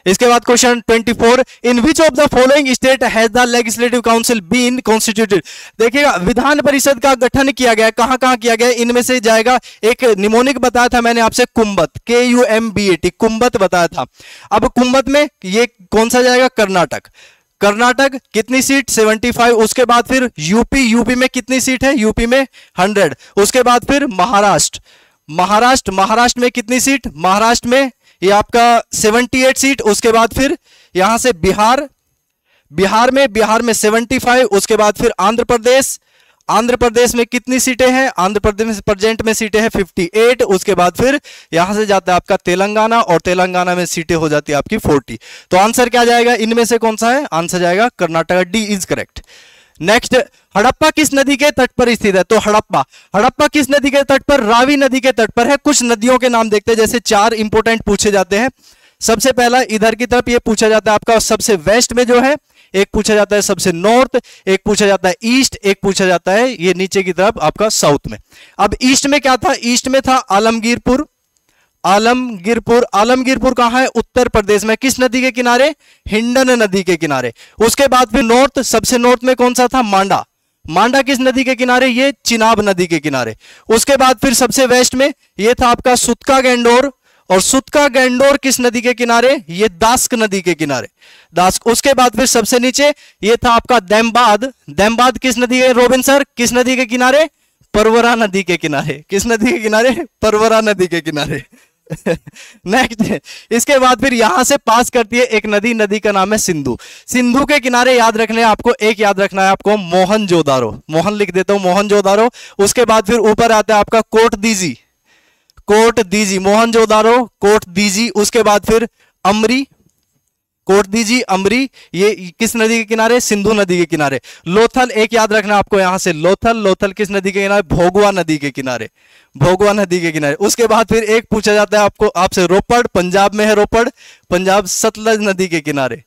इसके बाद question 24, in which of the following state has the legislative council been constituted. देखिएगा, विधान परिषद का गठन किया गया, कहां कहां किया गया, इनमें से जाएगा एक निमोनिक बताया था मैंने आपसे, कुंभत, KUMBAT, कुंभत बताया था। अब कुंभत में ये कौन सा जाएगा, कर्नाटक। कर्नाटक कितनी सीट, 75। उसके बाद फिर यूपी में कितनी सीट है, यूपी में 100। उसके बाद फिर महाराष्ट्र में कितनी सीट, महाराष्ट्र में ये आपका 78 सीट। उसके बाद फिर यहां से बिहार में 75। उसके बाद फिर आंध्र प्रदेश में कितनी सीटें हैं, आंध्र प्रदेश में प्रेजेंट में सीटें हैं 58। उसके बाद फिर यहां से जाता है आपका तेलंगाना, और तेलंगाना में सीटें हो जाती है आपकी 40। तो आंसर क्या जाएगा, इनमें से कौन सा है, आंसर जाएगा Karnataka, D is correct. Next, Harappa किस नदी के तट पर स्थित है। तो हड़प्पा किस नदी के तट पर, रावी नदी के तट पर है। कुछ नदियों के नाम देखते हैं, जैसे 4 इंपोर्टेंट पूछे जाते हैं। सबसे पहला इधर की तरफ ये पूछा जाता है आपका सबसे वेस्ट में जो है, एक पूछा जाता है सबसे नॉर्थ, एक पूछा जाता है ईस्ट, एक पूछा जाता है ये नीचे की तरफ आपका साउथ में। अब ईस्ट में क्या था, ईस्ट में था आलमगीरपुर कहां है, उत्तर प्रदेश में। किस नदी के किनारे, हिंडन नदी के किनारे। उसके बाद फिर नॉर्थ, सबसे नॉर्थ में कौन सा था, मांडा किस नदी के किनारे, ये चिनाब नदी के किनारे। उसके बाद फिर सबसे वेस्ट में ये था आपका सुतका गैंडोर, और सुतका गैंडोर किस नदी के किनारे, ये दास्क नदी के किनारे, दास्क। उसके बाद फिर सबसे नीचे ये था आपका दैमबाद किस नदी के, रोबिन सर किस नदी के किनारे, परवरा नदी के किनारे। किस नदी के किनारे, परवरा नदी के किनारे। नेक्स्ट, इसके बाद फिर यहां से पास करती है एक नदी का नाम है सिंधु के किनारे याद रखने आपको, एक याद रखना है आपको, मोहन लिख देता हूं, मोहनजोदारो। उसके बाद फिर ऊपर आता है आपका कोटदीजी, मोहनजोदारो, कोटदीजी। उसके बाद फिर अमरी, ये किस नदी के किनारे, सिंधु नदी के किनारे। लोथल एक याद रखना आपको, यहां से लोथल किस नदी के किनारे, भोगवा नदी के किनारे। उसके बाद फिर एक पूछा जाता है आपसे रोपड़, पंजाब में है रोपड़, पंजाब सतलज नदी के किनारे,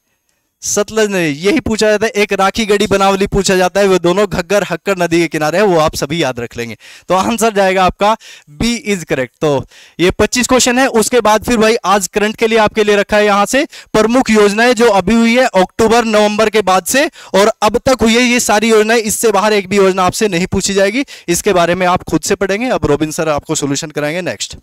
यही पूछा जाता है। एक राखी गढ़ी बनावली पूछा जाता है, वो दोनों घग्गर हक्कर नदी के किनारे है, वो आप सभी याद रख लेंगे। तो आंसर जाएगा आपका बी इज करेक्ट। तो ये 25 क्वेश्चन है। उसके बाद फिर भाई आज करंट के लिए आपके लिए रखा है यहां से प्रमुख योजनाएं जो अभी हुई है अक्टूबर नवंबर के बाद से और अब तक हुई है, ये सारी योजनाएं, इससे बाहर एक भी योजना आपसे नहीं पूछी जाएगी। इसके बारे में आप खुद से पढ़ेंगे। अब रोबिन सर आपको सोल्यूशन कराएंगे। नेक्स्ट,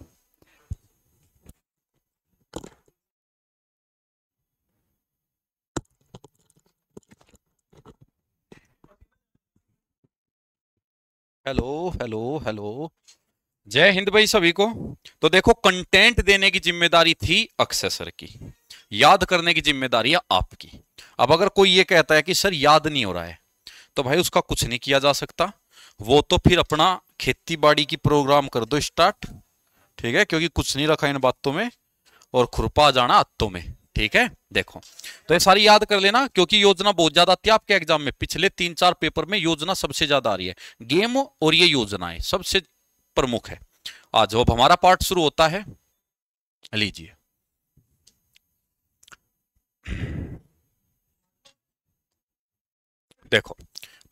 हेलो, जय हिंद भाई सभी को। तो देखो, कंटेंट देने की जिम्मेदारी थी अक्षय सर की, याद करने की जिम्मेदारी है आपकी। अब अगर कोई ये कहता है कि सर याद नहीं हो रहा है, तो भाई उसका कुछ नहीं किया जा सकता। वो तो फिर अपना खेती बाड़ी की प्रोग्राम कर दो स्टार्ट, ठीक है, क्योंकि कुछ नहीं रखा इन बातों में और खुरपा जाना अत्तों में, ठीक है। देखो, तो ये सारी याद कर लेना, क्योंकि योजना बहुत ज्यादा आती है आपके एग्जाम में। पिछले 3-4 पेपर में योजना सबसे ज्यादा आ रही है, गेम और ये योजनाएं सबसे प्रमुख है। आज अब हमारा पार्ट शुरू होता है, लीजिए। देखो,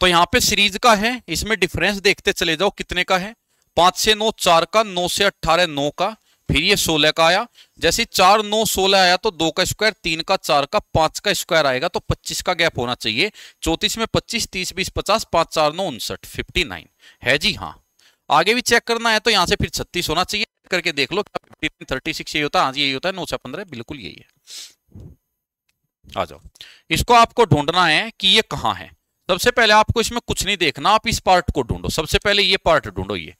तो यहां पे सीरीज का है, इसमें डिफरेंस देखते चले जाओ कितने का है। 5 से 9 4 का, 9 से 18 9 का, फिर ये 16 का आया, जैसे 4 9 16 आया तो 2 का स्क्वायर, 3 का, 4 का, 5 का स्क्वायर आएगा तो 25 का गैप होना चाहिए। 34 में 25, 30 20 50, 5 4 9 59, 59 है जी। हाँ, आगे भी चेक करना है तो यहां से फिर 36 होना चाहिए, करके देख लो क्या 59 36 यही होता है। हाँ जी यही होता है, 9 6 15 बिल्कुल यही है। आ जाओ, इसको आपको ढूंढना है कि ये कहां है। सबसे पहले आपको इसमें कुछ नहीं देखना, आप इस पार्ट को ढूंढो। सबसे पहले ये पार्ट ढूंढो, ये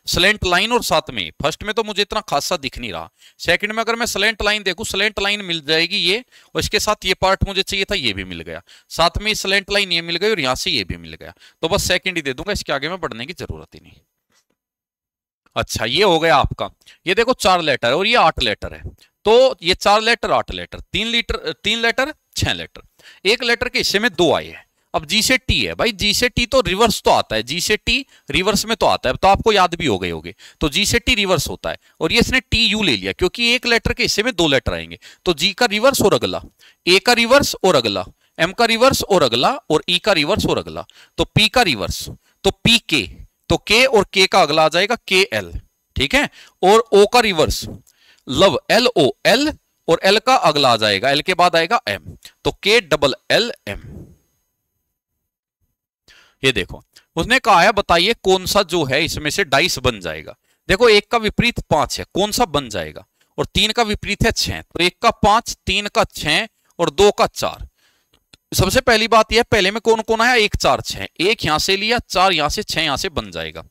स्लेंट लाइन, और साथ में फर्स्ट में तो मुझे इतना खासा दिख नहीं रहा, सेकंड में अगर मैं स्लेंट लाइन देखूं, स्लेंट लाइन मिल जाएगी ये, और इसके साथ ये पार्ट मुझे चाहिए था, ये भी मिल गया, साथ में स्लेंट लाइन ये मिल गई और यहां से ये भी मिल गया, तो बस सेकंड ही दे दूंगा, इसके आगे में बढ़ने की जरूरत ही नहीं। अच्छा, ये हो गया आपका। ये देखो 4 लेटर और ये 8 लेटर है, तो ये 4 लेटर 8 लेटर, 3 लेटर 6 लेटर, एक लेटर के हिस्से में 2 आए हैं। अब जी से टी है भाई, जी से टी तो रिवर्स तो आता है, जी से टी रिवर्स में तो आता है, तो आपको याद भी हो गए होंगे, तो जी से टी रिवर्स होता है, और ये इसने टी यू ले लिया क्योंकि एक लेटर के हिस्से में 2 लेटर आएंगे, तो जी का रिवर्स और अगला, ए का रिवर्स और अगला, एम का रिवर्स और अगला, और ई का रिवर्स और अगला, तो पी का रिवर्स, तो पी के, तो के और के का अगला आ जाएगा के एल, ठीक है, और ओ का reverse love, L O L, और एल का अगला आ जाएगा, एल के बाद आएगा एम, तो के डबल एल एम। ये देखो, उसने कहा है बताइए कौन सा जो है इसमें से डाइस बन जाएगा। देखो, एक का विपरीत 5 है, कौन सा बन जाएगा, और 3 का विपरीत है 6, तो 1 का 5, 3 का 6 और 2 का 4। सबसे पहली बात यह, पहले में कौन कौन आया, 1 4 6, एक यहां से लिया, 4 यहां से, 6 यहां से बन जाएगा,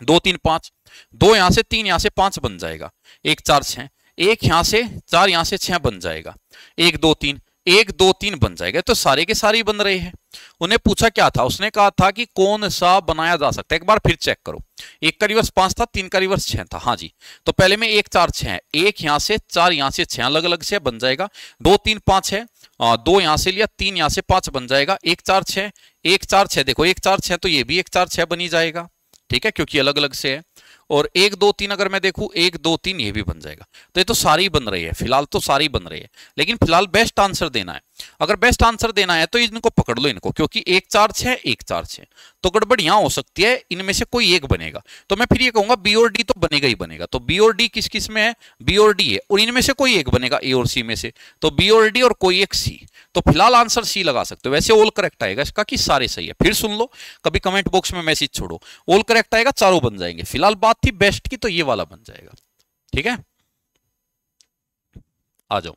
2 3 5, 2 यहां से, 3 यहां से, 5 बन जाएगा, 1 4 6, एक यहां से, 4 यहां से, 6 बन जाएगा, 1 2 3, 1 2 3 बन जाएगा, तो सारे के सारे बन रहे हैं। उन्हें पूछा क्या था, उसने कहा था कि कौन सा बनाया जा सकता है, एक बार फिर चेक करो, 1 का रिवर्स 5 था, 3 का रिवर्स 6 था, हाँ जी, तो पहले में 1 4 6 है, एक यहां से, 4 यहां से, 6 अलग अलग से बन जाएगा, 2 3 5 है, 2 यहां से लिया, 3 यहां से, 5 बन जाएगा, 1 4 6, 1 4 6, देखो 1 4 6 तो ये भी 1 4 6 बनी जाएगा, ठीक है, क्योंकि अलग अलग से है, और 1 2 3 अगर मैं देखूं 1 2 3 ये भी बन जाएगा, तो ये तो सारी बन रही है, फिलहाल तो सारी बन रही है, लेकिन फिलहाल बेस्ट आंसर देना है। अगर बेस्ट आंसर देना है तो इनको पकड़ लो इनको, क्योंकि 1 4 6 1 4 6, तो गड़बड़ यहां हो सकती है, इनमें से कोई एक बनेगा, तो मैं फिर ये कहूंगा बी और डी तो बनेगा ही बनेगा, तो बी और डी किस किस में है, बी और डी है, और इनमें से कोई एक बनेगा ए और सी में से, तो बी और डी और कोई एक सी, तो फिलहाल आंसर सी लगा सकते हो। वैसे ऑल करेक्ट आएगा इसका कि सारे सही है, फिर सुन लो, कभी कमेंट बॉक्स में मैसेज छोड़ो, ऑल करेक्ट आएगा, चारों बन जाएंगे। फिलहाल बात थी बेस्ट की, तो ये वाला बन जाएगा, ठीक है। आ जाओ,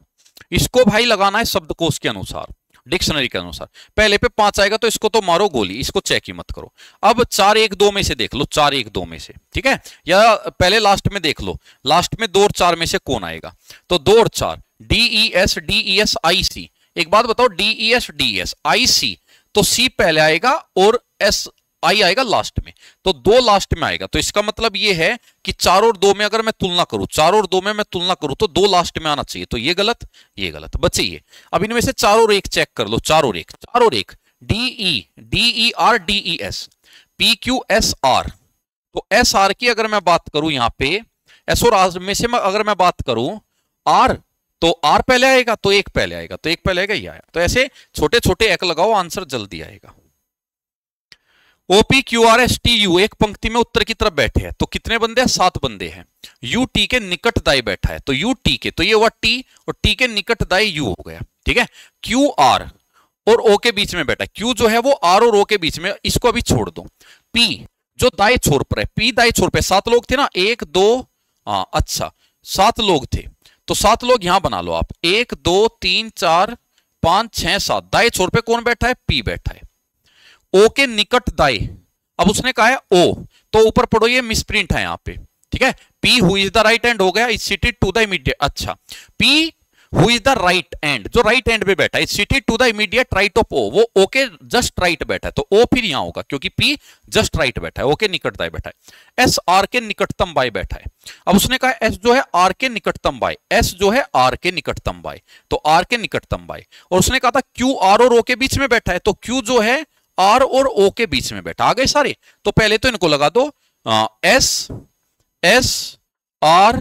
इसको भाई लगाना है शब्दकोश के अनुसार, डिक्शनरी के अनुसार, पहले पे 5 आएगा तो इसको तो मारो गोली, इसको चेक ही मत करो। अब 4 1 2 में से देख लो, 4 1 2 में से, ठीक है, या पहले लास्ट में देख लो, लास्ट में 2 और 4 में से कौन आएगा, तो 2 और 4 DES IC। एक बात बताओ, DES IC, तो C पहले आएगा और SI आएगा लास्ट में, तो 2 लास्ट में आएगा, तो इसका मतलब ये है कि 4 और 2 में अगर मैं तुलना करूं, 4 और 2 में मैं तुलना करूं तो 2 लास्ट में आना चाहिए, तो ये गलत, ये गलत, बचे ये। अब इनमें से 4 और 1 चेक कर लो, 4 और 1, 4 और 1 DER DES PQSR, तो SR की अगर मैं बात करूं यहां पे, S और R में से अगर मैं बात करूं R, तो R पहले आएगा तो 1 पहले आएगा, तो 1 पहले आएगा, ये आया, तो ऐसे छोटे छोटे एक लगाओ, आंसर जल्दी आएगा। OPQRSTU एक पंक्ति में उत्तर की तरफ बैठे हैं, तो कितने बंदे हैं, 7 बंदे हैं। UT के निकट दाई बैठा है, तो UT के, तो ये हुआ T, और T के निकट दाई U हो गया, ठीक है। QR और O के बीच में बैठा है, Q जो है वो R और O के बीच में, इसको अभी छोड़ दो। P जो दाएं छोर पर है, P दाएं छोर पे, 7 लोग थे ना, 1 2, अच्छा 7 लोग थे, तो 7 लोग यहां बना लो आप, 1 2 3 4 5 6 7, दाएं छोर पे कौन बैठा है, P बैठा है। O के निकट दाएं, अब उसने कहा है O, तो ऊपर पढ़ो, ये मिसप्रिंट है यहां पे, ठीक है, P who is the right hand हो गया, is seated to the immediate, अच्छा P who is the right end, जो राइट एंड पे बैठा है, seated to the immediate right of O, वो O के जस्ट राइट बैठा है, तो O फिर यहां होगा क्योंकि P जस्ट राइट बैठा है, O के निकट दाएं बैठा है। S R के निकटतम बाएं बैठा है, अब उसने कहा S जो है R के निकटतम बाएं, S जो है R के निकटतम बाएं, तो R के निकटतम बाएं, और उसने कहा था Q R और O के बीच में बैठा है, तो Q जो है R और O के बीच में बैठा, आ गए सारे, तो पहले तो इनको लगा दो S R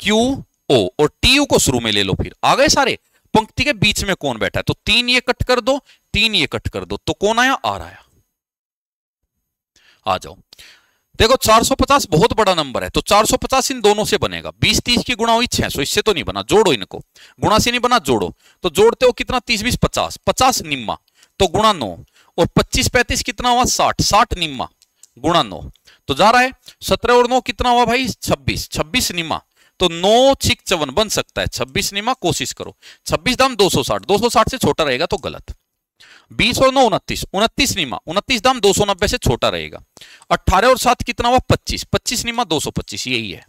Q O, और TU को शुरू में ले लो, फिर आ गए सारे। पंक्ति के बीच में कौन बैठा है, तो 3 ये कट कर दो, 3 ये कट कर दो, तो कौन आया, R आया। आ जाओ, देखो 450 बहुत बड़ा नंबर है, तो 450 इन दोनों से बनेगा। 20 30 की गुणा हुई 600, इससे तो नहीं बना, जोड़ो इनको, गुणा से नहीं बना, जोड़ो। तो जोड़ते हो कितना, 30 20 50, 50 निम्मा तो गुणा 9, और 25 35 कितना हुआ, 60, 60 निम्मा गुणा 9, तो जा रहा है 17 और 9 कितना हुआ भाई, 26, 26 निम्मा तो 9 6 54 बन सकता है। 26 निम्मा कोशिश करो, 26 दाम 260, 260 से छोटा रहेगा तो गलत। 20 और 9 29, 29 निमा, 29 दाम 290 से छोटा रहेगा। 18 और 7 कितना हुआ, 25, 25 निमा 225, यही है।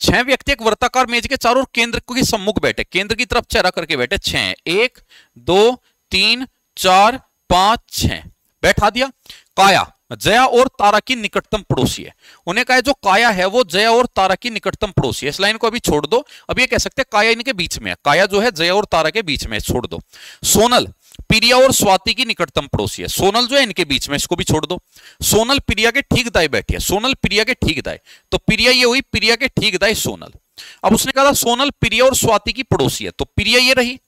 6 व्यक्ति एक वर्ताकार मेज के चारों ओर केंद्र के सम्मुख बैठे, केंद्र की तरफ चेहरा करके बैठे। 6 1 2 3 4 5 6 बैठा दिया। काया जया और तारा की निकटतम पड़ोसी है। उन्हें कहा जो काया है वो जया और तारा की निकटतम पड़ोसी है। इस लाइन को अभी छोड़ दो, अब ये कह सकते हैं काया इनके बीच में है, काया जो है जया और तारा के बीच में, छोड़ दो। सोनल प्रिया और स्वाति की निकटतम पड़ोसी है। सोनल जो है इनके बीच में, इसको भी छोड़ दो। सोनल प्रिया के ठीक दाएं बैठी है, सोनल प्रिया के ठीक दाएं, तो प्रिया ये हुई, प्रिया के ठीक दाएं सोनल। अब उसने कहा था सोनल प्रिया और स्वाति की पड़ोसी है, तो प्रिया ये रही,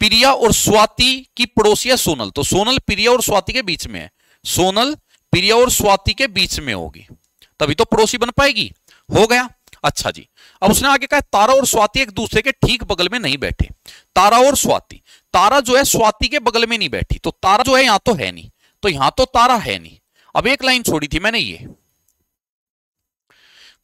प्रिया और स्वाति की पड़ोसी है सोनल, तो सोनल प्रिया और स्वाति के बीच में है, सोनल प्रिया और स्वाति के बीच में होगी, तभी तो पड़ोसी बन पाएगी। हो गया। अच्छा जी, अब उसने आगे कहा तारा और स्वाति एक दूसरे के ठीक बगल में नहीं बैठे। तारा और स्वाति, तारा जो है स्वाति के बगल में नहीं बैठी, तो तारा जो है यहां तो है नहीं, तो यहां तो तारा है नहीं। अब एक लाइन छोड़ी थी मैंने, ये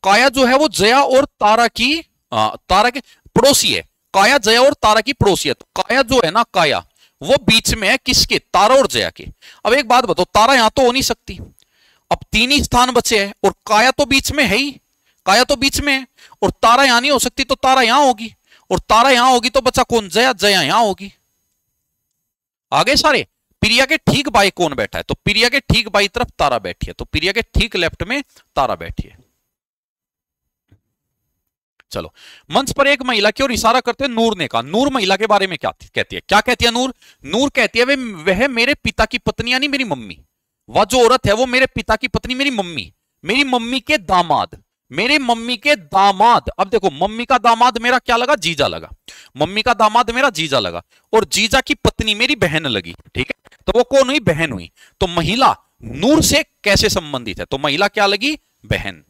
काया जो है वो जया और तारा के पड़ोसी है। काया जया और तारा की पड़ोसी है, तो काया जो है ना, काया वो बीच में है, किसके, तारा और जया के। अब एक बात बताओ, तारा यहां तो हो नहीं सकती, अब 3 ही स्थान बचे हैं, और काया तो बीच में है ही, काया तो बीच में है, और तारा यहां नहीं हो सकती, तो तारा यहां होगी, और तारा यहां होगी तो बचा कौन, जया, जया यहां होगी। आगे सारे प्रिया के ठीक बाई कौन बैठा है, तो प्रिया के ठीक बाई तरफ तारा बैठी है, तो प्रिया के ठीक लेफ्ट में तारा बैठी है। चलो, मंच पर एक महिला की ओर इशारा करते नूर ने कहा, नूर महिला के बारे में क्या कहती है, क्या कहती है नूर, नूर कहती है वह मेरे पिता की पत्नी यानी मेरी मम्मी, वह जो औरत है वो मेरे पिता की पत्नी, मेरी मम्मी के दामाद, मेरे मम्मी के दामाद। अब देखो, मम्मी का दामाद मेरा क्या लगा, जीजा लगा, मम्मी का दामाद मेरा जीजा लगा, और जीजा की पत्नी मेरी बहन लगी, ठीक है, तो वो कौन हुई, बहन हुई। तो महिला नूर से कैसे संबंधित है, तो महिला क्या लगी, बहन।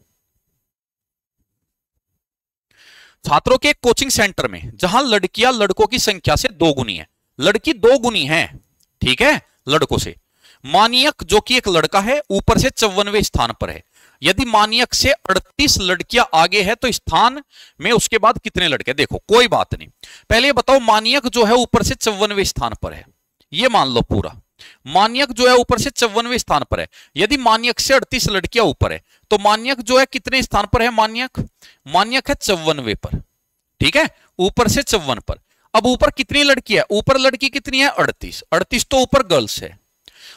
छात्रों के एक कोचिंग सेंटर में जहां लड़कियां लड़कों की संख्या से 2 गुनी है, लड़की 2 गुनी है, ठीक है, लड़कों से। मानियक जो कि एक लड़का है ऊपर से 54वें स्थान पर है। यदि मानियक से 38 लड़कियां आगे है तो स्थान में उसके बाद कितने लड़के, देखो कोई बात नहीं, पहले बताओ मानियक जो है ऊपर से 54वें स्थान पर है, ये मान लो पूरा, मान्यक जो है ऊपर से 54वें स्थान पर है। यदि मान्यक से 38 लड़कियां ऊपर है तो मान्यक जो है कितने स्थान पर है, मान्यक है 54वें पर, ठीक है, ऊपर से 54 पर। अब ऊपर कितनी लड़की है, ऊपर लड़की कितनी है, 38, 38 तो ऊपर गर्ल्स है।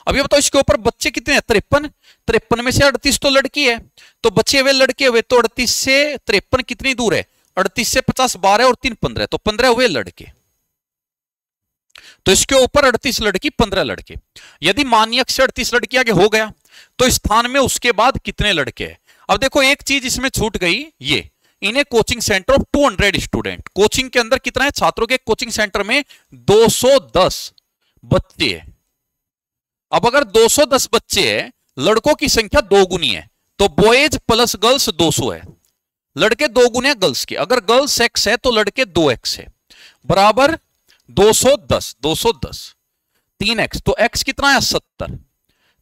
अब ये बताओ इसके ऊपर बच्चे कितने हैं, 53, 53 में से 38 तो लड़की है, तो बचे हुए लड़के हुए, तो 38 से 53 कितनी दूर है, 38 से 50 12 और 3 15, तो 15 हुए लड़के, तो इसके ऊपर 38 लड़की 15 लड़के। यदि मान्यक से 38 लड़की आगे हो गया तो स्थान में उसके बाद कितने लड़के हैं। अब देखो एक चीज इसमें छूट गई, ये इन्हें coaching centre of 200 student, coaching के अंदर कितना है, छात्रों के कोचिंग सेंटर में 210 बच्चे हैं। अब अगर 210 बच्चे हैं, लड़कों की संख्या 2 गुनी है, तो बॉयज प्लस गर्ल्स 200 है, लड़के 2 गुने गर्ल्स के, अगर गर्ल्स x है तो लड़के 2x है, बराबर 210, 3x, तो x कितना है 70,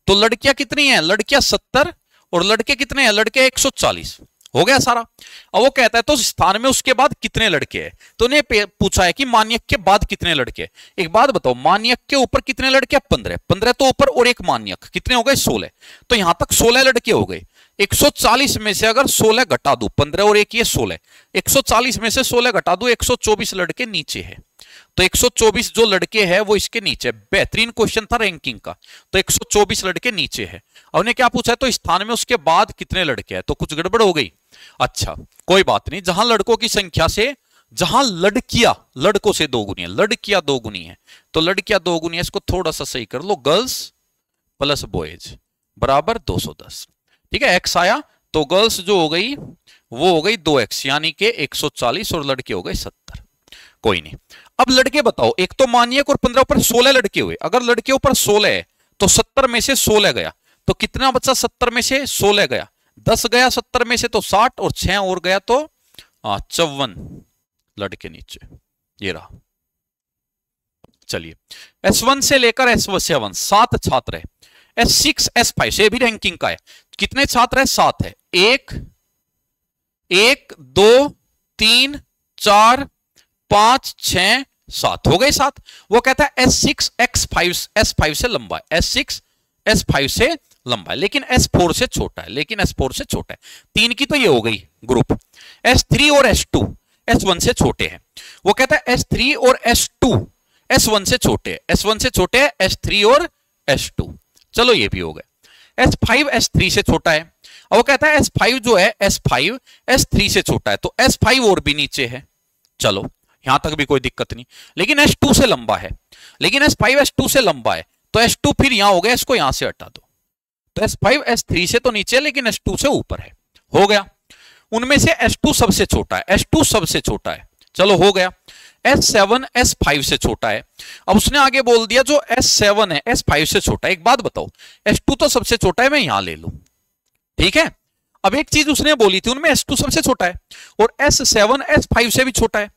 तो लड़कियां कितनी हैं, लड़कियां 70 और लड़के कितने हैं, लड़के 140, हो गया सारा। अब वो कहता है तो स्थान में उसके बाद कितने लड़के हैं, तो उन्हें पूछा है कि मान्यक के बाद कितने लड़के हैं। एक बात बताओ, मान्यक के ऊपर कितने लड़के, 15, 15 तो ऊपर और एक मान्यक, कितने हो गए 16, तो यहां तक 16 लड़के हो गए। 140 में से अगर 16 घटा दू, 15 और एक ये 16, 140 में से 16 घटा दू, 124 लड़के नीचे है, तो 124 जो लड़के हैं वो इसके नीचे। बेहतरीन क्वेश्चन था रैंकिंग का, तो 124 लड़के नीचे है। और उन्हें क्या पूछा है, तो स्थान में उसके बाद कितने लड़के हैं, तो कुछ गड़बड़ हो गई। अच्छा कोई बात नहीं, जहां लड़कों की संख्या से, जहां लड़कियां लड़कों से 2 गुनी है, लड़कियां 2 गुनी है, तो लड़कियां 2 गुनी है, इसको थोड़ा सा सही कर लो, गर्ल्स प्लस बॉयज बराबर 210, ठीक है। एक्स आया तो गर्ल्स जो हो गई वो हो गई 2x यानी कि 140 और लड़के हो गए 70, कोई नहीं। अब लड़के बताओ, एक तो मानियक और 15 ऊपर 16 लड़के हुए, अगर लड़के ऊपर 16 है तो 70 में से 16 गया, तो कितना बचा 70 में से 16 गया, 10 गया 70 में से तो 60 और 6 और गया तो 54 लड़के नीचे, ये रहा। चलिए S1 से लेकर S7 7 छात्र है, S6 S5 से भी रैंकिंग का है, कितने छात्र है 7 है, 1 2 3 4 5 6 7 हो गए 7। वो कहता है S6 S5 से लंबा है, S6 S5 से लंबा है लेकिन S4 से छोटा है, लेकिन S4 से छोटा है। 3 की तो ये हो गई ग्रुप। S3 और S2 S1 से छोटे हैं। वो कहता है S3 और S2 S1 से छोटे है, S1 से छोटे है S3 और S2। चलो ये भी हो गया। S5 S3 से छोटा है। अब वो कहता है S5 जो है S5 S3 से छोटा है, तो S5 और भी नीचे है। चलो यहां तक भी कोई दिक्कत नहीं, लेकिन S2 से लंबा है, लेकिन S5 S2 से लंबा है तो S2 फिर यहां हो गया, इसको यहां से हटा दो। तो S5 S3 से तो नीचे है लेकिन S2 से ऊपर है, हो गया। उनमें से S2 सबसे छोटा है, S2 सबसे छोटा है, चलो हो गया। S7 S5 से छोटा है। अब उसने आगे बोल दिया जो S7 है S5 से छोटा है। एक बात बताओ, S2 तो सबसे छोटा है, मैं यहां ले लूं, ठीक है। अब एक चीज उसने बोली थी, उनमें S2 सबसे छोटा है और S7 S5 से भी छोटा है।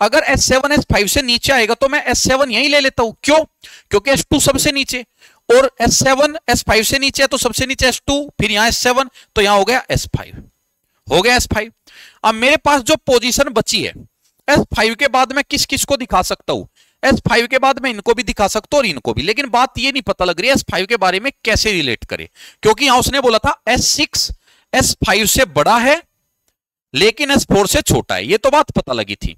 अगर S7 S5 से नीचे आएगा तो मैं S7 यहीं ले लेता हूं, क्यों? क्योंकि S2 सबसे नीचे और S7 S5 से नीचे है तो सबसे नीचे S2, फिर यहां S7, तो यहां हो गया S5, हो गया S5। अब मेरे पास जो पोजीशन बची है S5 के बाद मैं किस किस को दिखा सकता हूं? S5 के बाद मैं इनको भी दिखा सकता हूं और इनको भी, लेकिन बात ये नहीं पता लग रही है S5 के बारे में कैसे रिलेट करे, क्योंकि यहां उसने बोला था S6 S5 से बड़ा है लेकिन S4 से छोटा है, ये तो बात पता लगी थी,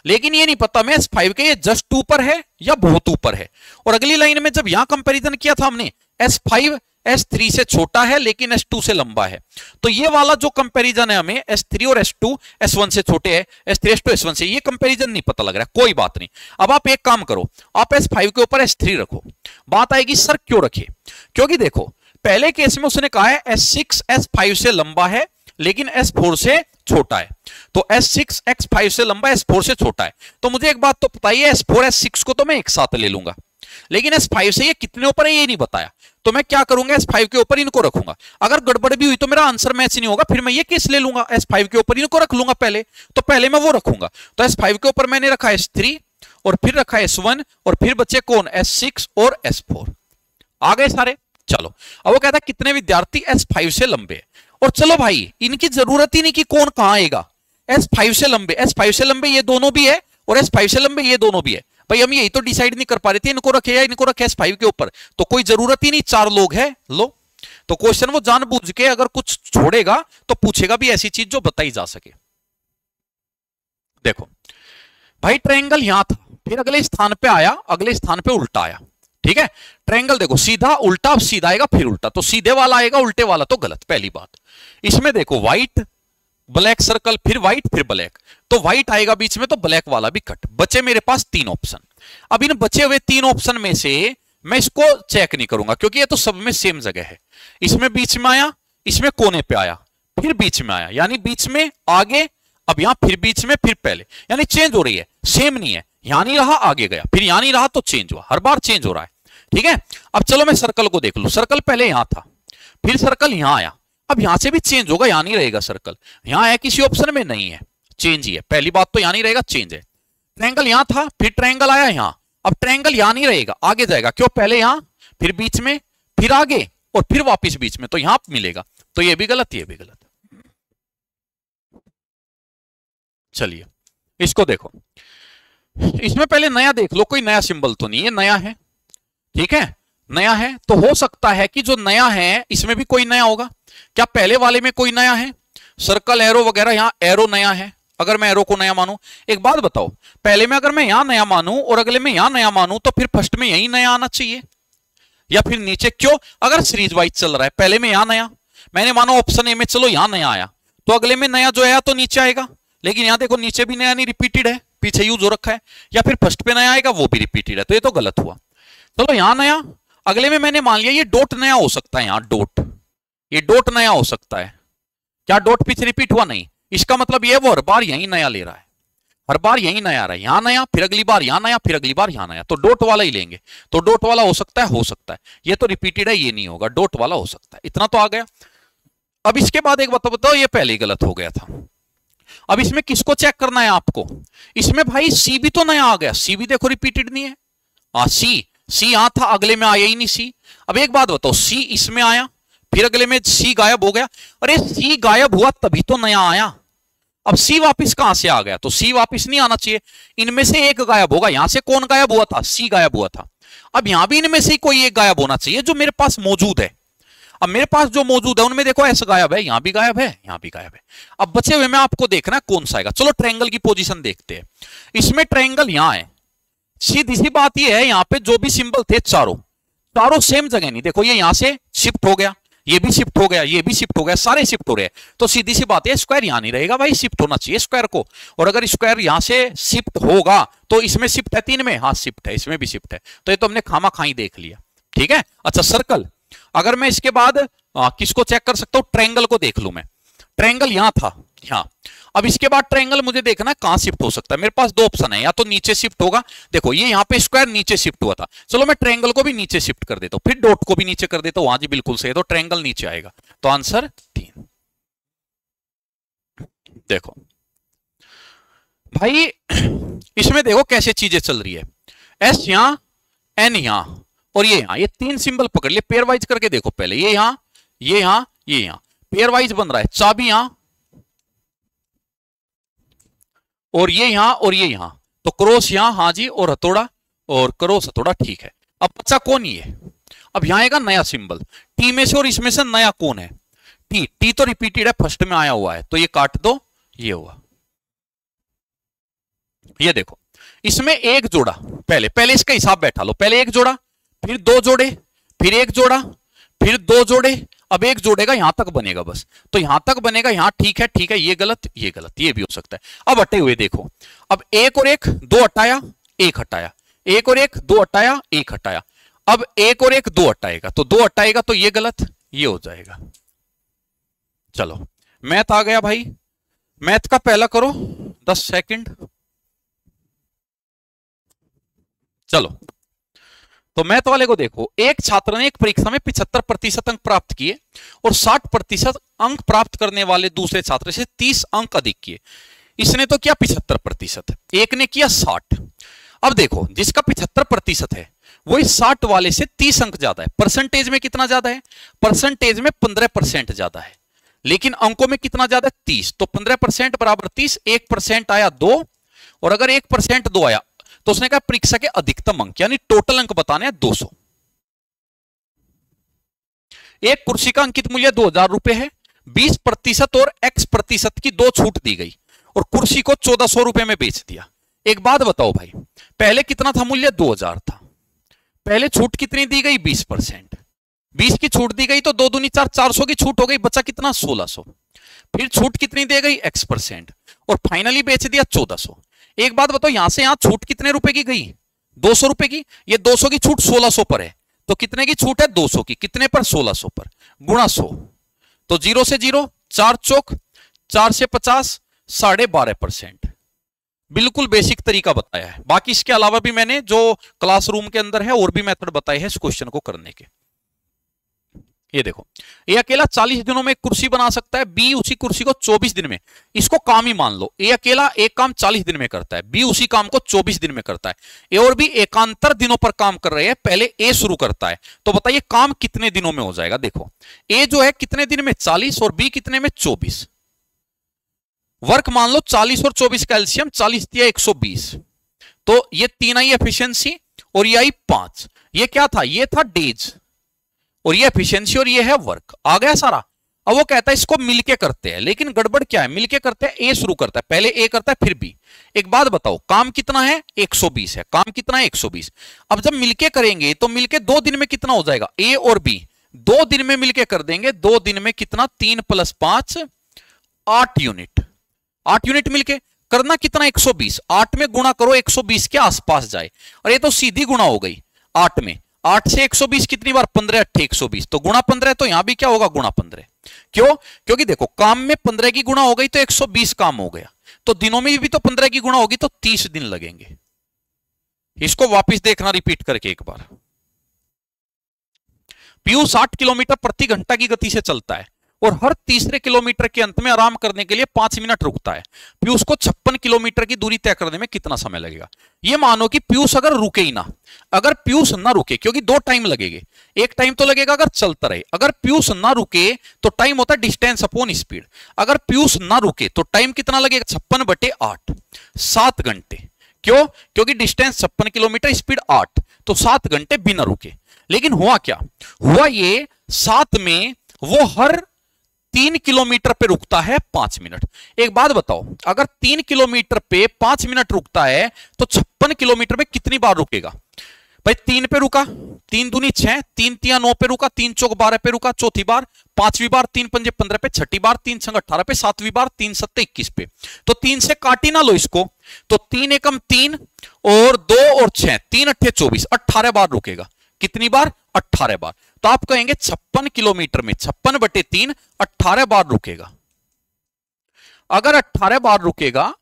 लेकिन ये नहीं पता मैं S5 के ये जस्ट ऊपर है या बहुत ऊपर है। और अगली लाइन में जब यहां कंपैरिजन किया था हमने, S5 S3 से छोटा है लेकिन S2 से लंबा है, तो ये वाला जो कंपैरिजन है हमें S3 और S2 S1 से छोटे है, S3 S2 S1 से, ये कंपैरिजन नहीं पता लग रहा है, कोई बात नहीं। अब आप एक काम करो, आप S5 के ऊपर S3 रखो। बात आएगी सर क्यों रखे, क्योंकि देखो पहले केस में उसने कहा है S6 S5 से लंबा है लेकिन S4 से छोटा है, तो S6 S5 से लंबा S4 से छोटा है। तो मुझे एक बात तो पता ही है, S4 S6 को तो मैं एक साथ ले लूंगा, लेकिन S5 से ये कितने ऊपर है ये नहीं बताया, तो मैं क्या करूंगा S5 के ऊपर इनको रखूंगा। अगर गड़बड़ भी हुई तो मेरा आंसर मैच नहीं होगा, फिर मैं ये केस ले लूंगा, S5 के ऊपर इनको रख लूंगा पहले, तो पहले मैं वो रखूंगा। तो S5 के ऊपर मैंने रखा S3 और फिर रखा S1 और फिर बचे कौन, S6 और S4, आ गए सारे। चलो अब वो कहता है कितने विद्यार्थी S5 से लंबे, और चलो भाई इनकी जरूरत ही नहीं कि कौन कहां आएगा, S5 से लंबे, S5 से लंबे ये दोनों भी है और S5 से लंबे ये दोनों भी है। भाई हम यही तो डिसाइड नहीं कर पा रहे थे इनको रखे या इनको रखे S5 के ऊपर, तो कोई जरूरत ही नहीं, 4 लोग है लो। तो क्वेश्चन वो जानबूझ के अगर कुछ छोड़ेगा तो पूछेगा भी ऐसी चीज जो बताई जा सके। देखो भाई ट्रायंगल यहां था, फिर अगले स्थान पे आया, अगले स्थान पे उल्टा आया, ठीक है। ट्रायंगल देखो सीधा उल्टा, अब सीधा आएगा फिर उल्टा, तो सीधे वाला आएगा उल्टे वाला तो गलत, पहली बात। इसमें देखो व्हाइट ब्लैक सर्कल, फिर व्हाइट फिर ब्लैक, तो व्हाइट आएगा बीच में तो ब्लैक वाला भी कट। बचे मेरे पास 3 ऑप्शन। अब इन बचे हुए 3 ऑप्शन में से मैं इसको चेक नहीं करूंगा क्योंकि ये तो सब में सेम जगह है। इसमें बीच में आया, इसमें कोने पे आया, फिर बीच में आया, यानी बीच में आगे, अब यहां फिर बीच में, फिर पहले, यानी चेंज हो रही है, सेम नहीं है। यहां नहीं रहा आगे गया, फिर यहां नहीं रहा तो चेंज हुआ, हर बार चेंज हो रहा है, ठीक है। अब चलो मैं सर्कल को देख लूं, सर्कल पहले यहां था, फिर सर्कल यहां आया, अब यहां से भी चेंज होगा, यहां नहीं रहेगा सर्कल, यहां है किसी ऑप्शन में नहीं है, चेंज ही है, पहली बात तो यहां नहीं रहेगा, चेंज है। ट्रायंगल यहां था, फिर ट्रायंगल आया यहां, अब ट्रायंगल यहां नहीं रहेगा, आगे जाएगा, क्यों, पहले यहां फिर बीच में फिर आगे और फिर वापस बीच में, तो यहां मिलेगा, तो ये भी गलत, ये भी गलत। चलिए इसको देखो, इसमें पहले नया देख लो, कोई नया सिंबल तो नहीं है, नया है, ठीक है, नया है, तो हो सकता है कि जो नया है इसमें भी कोई नया होगा। क्या पहले वाले में कोई नया है, सर्कल एरो वगैरह, यहां एरो नया है, अगर मैं एरो को नया मानूं। एक बात बताओ, पहले में अगर मैं यहां नया मानूं और अगले में यहां नया मानूं तो फिर फर्स्ट में यही नया आना चाहिए या फिर नीचे, क्यों, अगर सीरीज वाइज चल रहा है, पहले में यहां नया, मैंने मानो ऑप्शन ए में चलो यहां नया आया, तो अगले में नया जो आया तो नीचे आएगा, लेकिन यहां देखो नीचे भी नया नहीं, रिपीटेड है, पीछे यूज हो रखा है, या फिर फर्स्ट पे नया आएगा वो भी रिपीटेड है, तो ये तो गलत हुआ। चलो यहां नया, अगले में मैंने मान लिया ये डॉट नया हो सकता है, यहां डॉट, ये डॉट नया हो सकता है, क्या डॉट पीछे रिपीट हुआ, नहीं, इसका मतलब ये वो हर बार यही नया ले रहा है, हर बार यही नया आ रहा है, यहां नया, फिर अगली बार यहां नया, फिर अगली बार यहां नया, तो डॉट वाला ही लेंगे। तो डॉट वाला हो सकता है, हो सकता है, ये तो रिपीटेड है, ये नहीं होगा, डॉट वाला हो सकता है। इतना तो आ गया। अब इसके बाद एक बताओ, ये पहले ही गलत हो गया था। अब इसमें किसको चेक करना है आपको? इसमें भाई सी भी तो नया आ गया, सी भी देखो रिपीटेड नहीं है। सी यहां था, अगले में आया ही नहीं सी। अब एक बात बताओ, सी इसमें आया, फिर अगले में सी गायब हो गया। अरे सी गायब हुआ तभी तो नया आया। अब सी वापस कहां से आ गया? तो सी वापस नहीं आना चाहिए, इनमें से एक गायब होगा। यहां से कौन गायब हुआ था? सी गायब हुआ था। अब यहां भी इनमें से कोई एक गायब होना चाहिए जो मेरे पास मौजूद है। अब मेरे पास जो मौजूद है उनमें देखो एस गायब है, यहां भी गायब है, यहां भी गायब है। अब बचे हुए में आपको देखना है कौन सा आएगा। चलो ट्रायंगल की पोजीशन देखते हैं। इसमें ट्रायंगल यहां है, सीधी सी बात यह है, यहां पे जो भी सिंबल थे चारों सेम जगह नहीं। देखो ये यहां से शिफ्ट हो गया, ये भी शिफ्ट हो गया, ये भी शिफ्ट हो गया, सारे शिफ्ट हो रहे हैं। तो सीधी सी बात है, स्क्वायर यहां नहीं रहेगा भाई, शिफ्ट होना चाहिए स्क्वायर को। और अगर स्क्वायर यहां से शिफ्ट होगा तो इसमें शिफ्ट है 3 में, हाँ शिफ्ट है, इसमें भी शिफ्ट है। तो ये तो हमने खामा खाई देख लिया, ठीक है। अच्छा सर्कल, अगर मैं इसके बाद किसको चेक कर सकता हूं? ट्रायंगल को देख लूं मैं। ट्रायंगल यहां था, यहां। अब इसके बाद ट्रायंगल मुझे देखना है कहां शिफ्ट हो सकता है। मेरे पास दो ऑप्शन है, या तो नीचे शिफ्ट होगा, देखो ये यहां पे स्क्वायर नीचे शिफ्ट हुआ था, चलो मैं ट्रायंगल को भी नीचे शिफ्ट कर देता हूं, फिर डॉट को भी नीचे कर देता हूं, वहां जी बिल्कुल सही है, तो ट्रायंगल नीचे आएगा। तो आंसर 3। देखो भाई इसमें देखो कैसे चीजें चल रही है, एस यहां, एन यहां और ये यहां, ये 3 सिंबल पकड़ लिए। पेयर वाइज करके देखो पहले, ये यहां, ये यहां, ये यहां, पेयर वाइज बन रहा है। चाबी यहां और ये यहां और ये यहां, तो क्रॉस यहां, हाँ जी, और हथौड़ा और क्रॉस हथौड़ा, ठीक है। अब बच्चा कौन ये? अब यहां आएगा नया सिंबल, टी में से और इसमें से नया कौन है? टी। टी तो रिपीटेड है, फर्स्ट में आया हुआ है, तो ये काट दो, ये हुआ। ये देखो इसमें एक जोड़ा, पहले इसका हिसाब बैठा लो, पहले एक जोड़ा, फिर 2 जोड़े, फिर एक जोड़ा, फिर 2 जोड़े, अब एक जोड़ेगा, यहां तक बनेगा बस। तो यहां तक बनेगा, यहां ठीक है, ठीक है, ये गलत, ये गलत, ये भी हो सकता है। अब हटे हुए देखो, अब एक और एक, 2 हटाया, एक हटाया, एक और एक, 2 हटाया, एक हटाया, अब एक और एक, 2 हटाएगा, तो 2 हटाएगा, तो ये गलत, ये हो जाएगा। चलो मैथ आ गया भाई, मैथ का पहला करो, 10 सेकंड। चलो तो मैथ वाले को देखो, एक छात्र ने एक परीक्षा में 75% अंक प्राप्त किए और 60% अंक प्राप्त करने वाले दूसरे छात्र से 30 अंक अधिक किए। इसने तो किया 75%, एक ने किया 60। अब देखो जिसका 75% है वो इस 60 वाले से 30 अंक ज्यादा है। परसेंटेज में कितना ज्यादा है? परसेंटेज में 15% ज्यादा है, लेकिन अंकों में कितना ज्यादा है? 30। तो 15% बराबर 30, 1% आया 2, और अगर 1% 2 आया तो उसने कहा परीक्षा के अधिकतम अंक, यानी टोटल अंक बताने हैं 200। एक कुर्सी का अंकित मूल्य 2000 रुपए है, 20% और x% की 2 छूट दी गई और कुर्सी को 1400 रुपए में बेच दिया। एक बात बताओ भाई, पहले कितना था मूल्य? 2000 था, पहले छूट कितनी दी गई? 20%। 20 की छूट दी गई तो 2 दूनी 4, 400 की छूट हो गई, बचा कितना? 1600। फिर छूट कितनी दी गई? x%, और फाइनली बेच दिया 1400। एक बात बताओ, यहां से यहां छूट कितने रुपए की गई? 200 रुपए की। ये 200 की छूट 1600 पर है, तो कितने की छूट है? 200 की। कितने पर? 1600 पर, गुणा 100। तो 0 से 0, 4 चौक 4 से 50, 12.5%। बिल्कुल बेसिक तरीका बताया है। बाकी इसके अलावा भी मैंने जो क्लासरूम के अंदर है और भी मेथड बताए हैं इस क्वेश्चन को करने के। ये देखो, ए अकेला 40 दिनों में एक कुर्सी बना सकता है, बी उसी कुर्सी को 24 दिन में। इसको काम ही मान लो, ए अकेला एक काम 40 दिन में करता है, बी उसी काम को 24 दिन में करता है। ए और बी एकांतर दिनों पर काम कर रहे हैं, पहले ए शुरू करता है, तो बताइए काम कितने दिनों में हो जाएगा? देखो ए जो है कितने दिन में? 40, और बी कितने में? 24। वर्क मान लो 40 और 24 का एलसीएम 40 दिया 120, तो ये 3 आई एफिशिएंसी और ये आई 5। ये क्या था? ये था डेज, और ये एफिशिएंसी और ये है वर्क। आ गया सारा। अब वो कहता है इसको मिलके करते हैं, लेकिन गड़बड़ क्या है? मिलके करते हैं, ए शुरू करता है, पहले ए करता है फिर बी। एक बात बताओ, काम कितना है? 120 है, काम कितना है? 120। अब जब मिलके करेंगे तो मिलके 2 दिन में कितना हो जाएगा? ए और बी 2 दिन में मिलके कर देंगे, 2 दिन में कितना? 3 + 5 8 यूनिट। 8 यूनिट मिलके करना कितना? 120। 8 में गुणा करो, 120 के आसपास जाए, और ये तो सीधी गुणा हो गई 8 में। 8 से 120 कितनी बार? 15 8 120, तो गुणा 15, तो यहां भी क्या होगा? गुणा 15। क्यों? क्योंकि देखो काम में 15 की गुणा हो गई तो 120 काम हो गया, तो दिनों में भी तो 15 की गुणा होगी, तो 30 दिन लगेंगे। इसको वापस देखना रिपीट करके एक बार। पीयूष 60 किलोमीटर प्रति घंटा की गति से चलता है और हर तीसरे किलोमीटर के अंत में आराम करने के लिए 5 मिनट रुकता है। पीयूष को 56 किलोमीटर की दूरी तय करने में कितना समय लगेगा? ये मानो कि पीयूष अगर रुके ही ना, अगर पीयूष ना रुके, क्योंकि 2 टाइम लगेंगे, एक टाइम तो लगेगा अगर चलता रहे, अगर पीयूष ना रुके तो टाइम होता है डिस्टेंस अपॉन स्पीड। अगर पीयूष ना रुके तो टाइम कितना लगेगा? 56/8, 7 घंटे। क्यों? क्योंकि डिस्टेंस 56 किलोमीटर, स्पीड 8, तो 7 घंटे बिना रुके। लेकिन हुआ क्या? हुआ ये 7 में वो हर 3 किलोमीटर पे रुकता है 5 मिनट। एक बात बताओ, अगर 3 किलोमीटर पे 5 मिनट रुकता है तो 56 किलोमीटर पे कितनी बार रुकेगा? भाई 3 पे रुका, 3 दूनी 6, 3 तिया 9 पे रुका, 3 चौक 12 पे रुका, चौथी बार, 5वीं बार 3 पंजे 15 पे, छठी बार 3 संग 18 पे, 7वीं बार 3 सत्ते 21 पे। तो 3 से काटी ना लो इसको, तो 3 एकम 3 और 2 और 6, 3 अट्ठे 24, 18 बार रुकेगा। कितनी बार? 18 बार। तो आप कहेंगे 56 किलोमीटर में 56/3 18 बार रुकेगा। अगर 18 बार रुकेगा,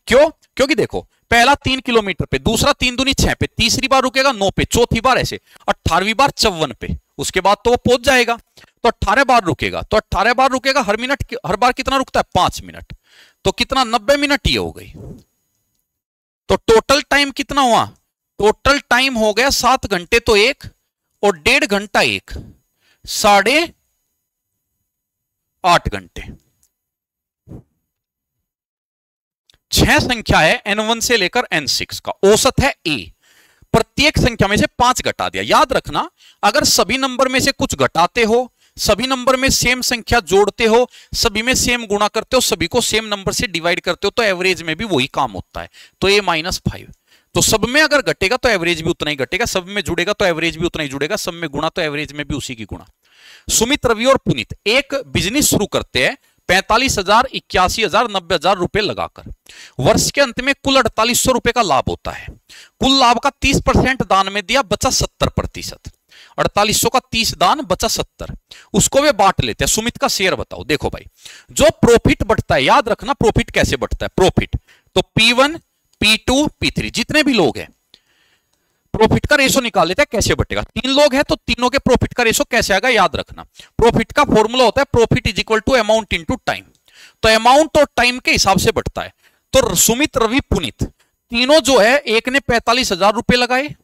क्यों? क्योंकि देखो, पहला 3 किलोमीटर पे, दूसरा 3 दूनी 6 पे, तीसरी बार रुकेगा 9 पे, चौथी बार ऐसे, 18वीं बार 54 पे, उसके बाद तो वो पहुंच जाएगा। तो 18 बार रुकेगा, तो 18 बार रुकेगा, हर बार कितना रुकता है? 5 मिनट। तो कितना? 90 मिनट ये हो गई। तो टोटल टाइम कितना हुआ? टोटल टाइम हो गया 7 घंटे तो 1 और 1.5 घंटा 1, 8.5 घंटे। 6 संख्या है n1 से लेकर n6 का, औसत है a। प्रत्येक संख्या में से 5 घटा दिया। याद रखना, अगर सभी नंबर में से कुछ घटाते हो, सभी नंबर में सेम संख्या जोड़ते हो, सभी में सेम गुणा करते हो, सभी को सेम नंबर से डिवाइड करते हो, तो एवरेज में भी वही काम होता है। तो a -5। तो सब में अगर घटेगा तो एवरेज भी उतना ही घटेगा, सब में जुड़ेगा तो एवरेज भी उतना ही जुड़ेगा, सब में गुणा तो एवरेज में भी उसी की गुणा। सुमित, रवि और पुनीत एक बिजनेस शुरू करते हैं 45,000, 81,000, 90,000 रुपए लगाकर। वर्ष के अंत में कुल 4800 रुपए का लाभ होता है। कुल लाभ का 30% दान में दिया, बचा 70%। 4800 का 30 दान, बचा 70, उसको वे बांट लेते हैं। सुमित का शेयर बताओ। देखो भाई, जो प्रॉफिट बढ़ता है, याद रखना प्रॉफिट कैसे बढ़ता है। प्रॉफिट तो P1, P2, P3 जितने भी लोग हैं, प्रॉफिट का रेशो निकाल लेते हैं, कैसे बढ़ेगा। 3 लोग हैं तो तीनों के प्रॉफिट का रेशो कैसे आएगा, याद रखना। प्रॉफिट का फॉर्मूला होता है profit is equal to amount into time. तो अमाउंट और टाइम के हिसाब से बढ़ता है। तो सुमित, रवि, पुनीत तीनों जो है, एक ने 45,000 रुपए लगाए,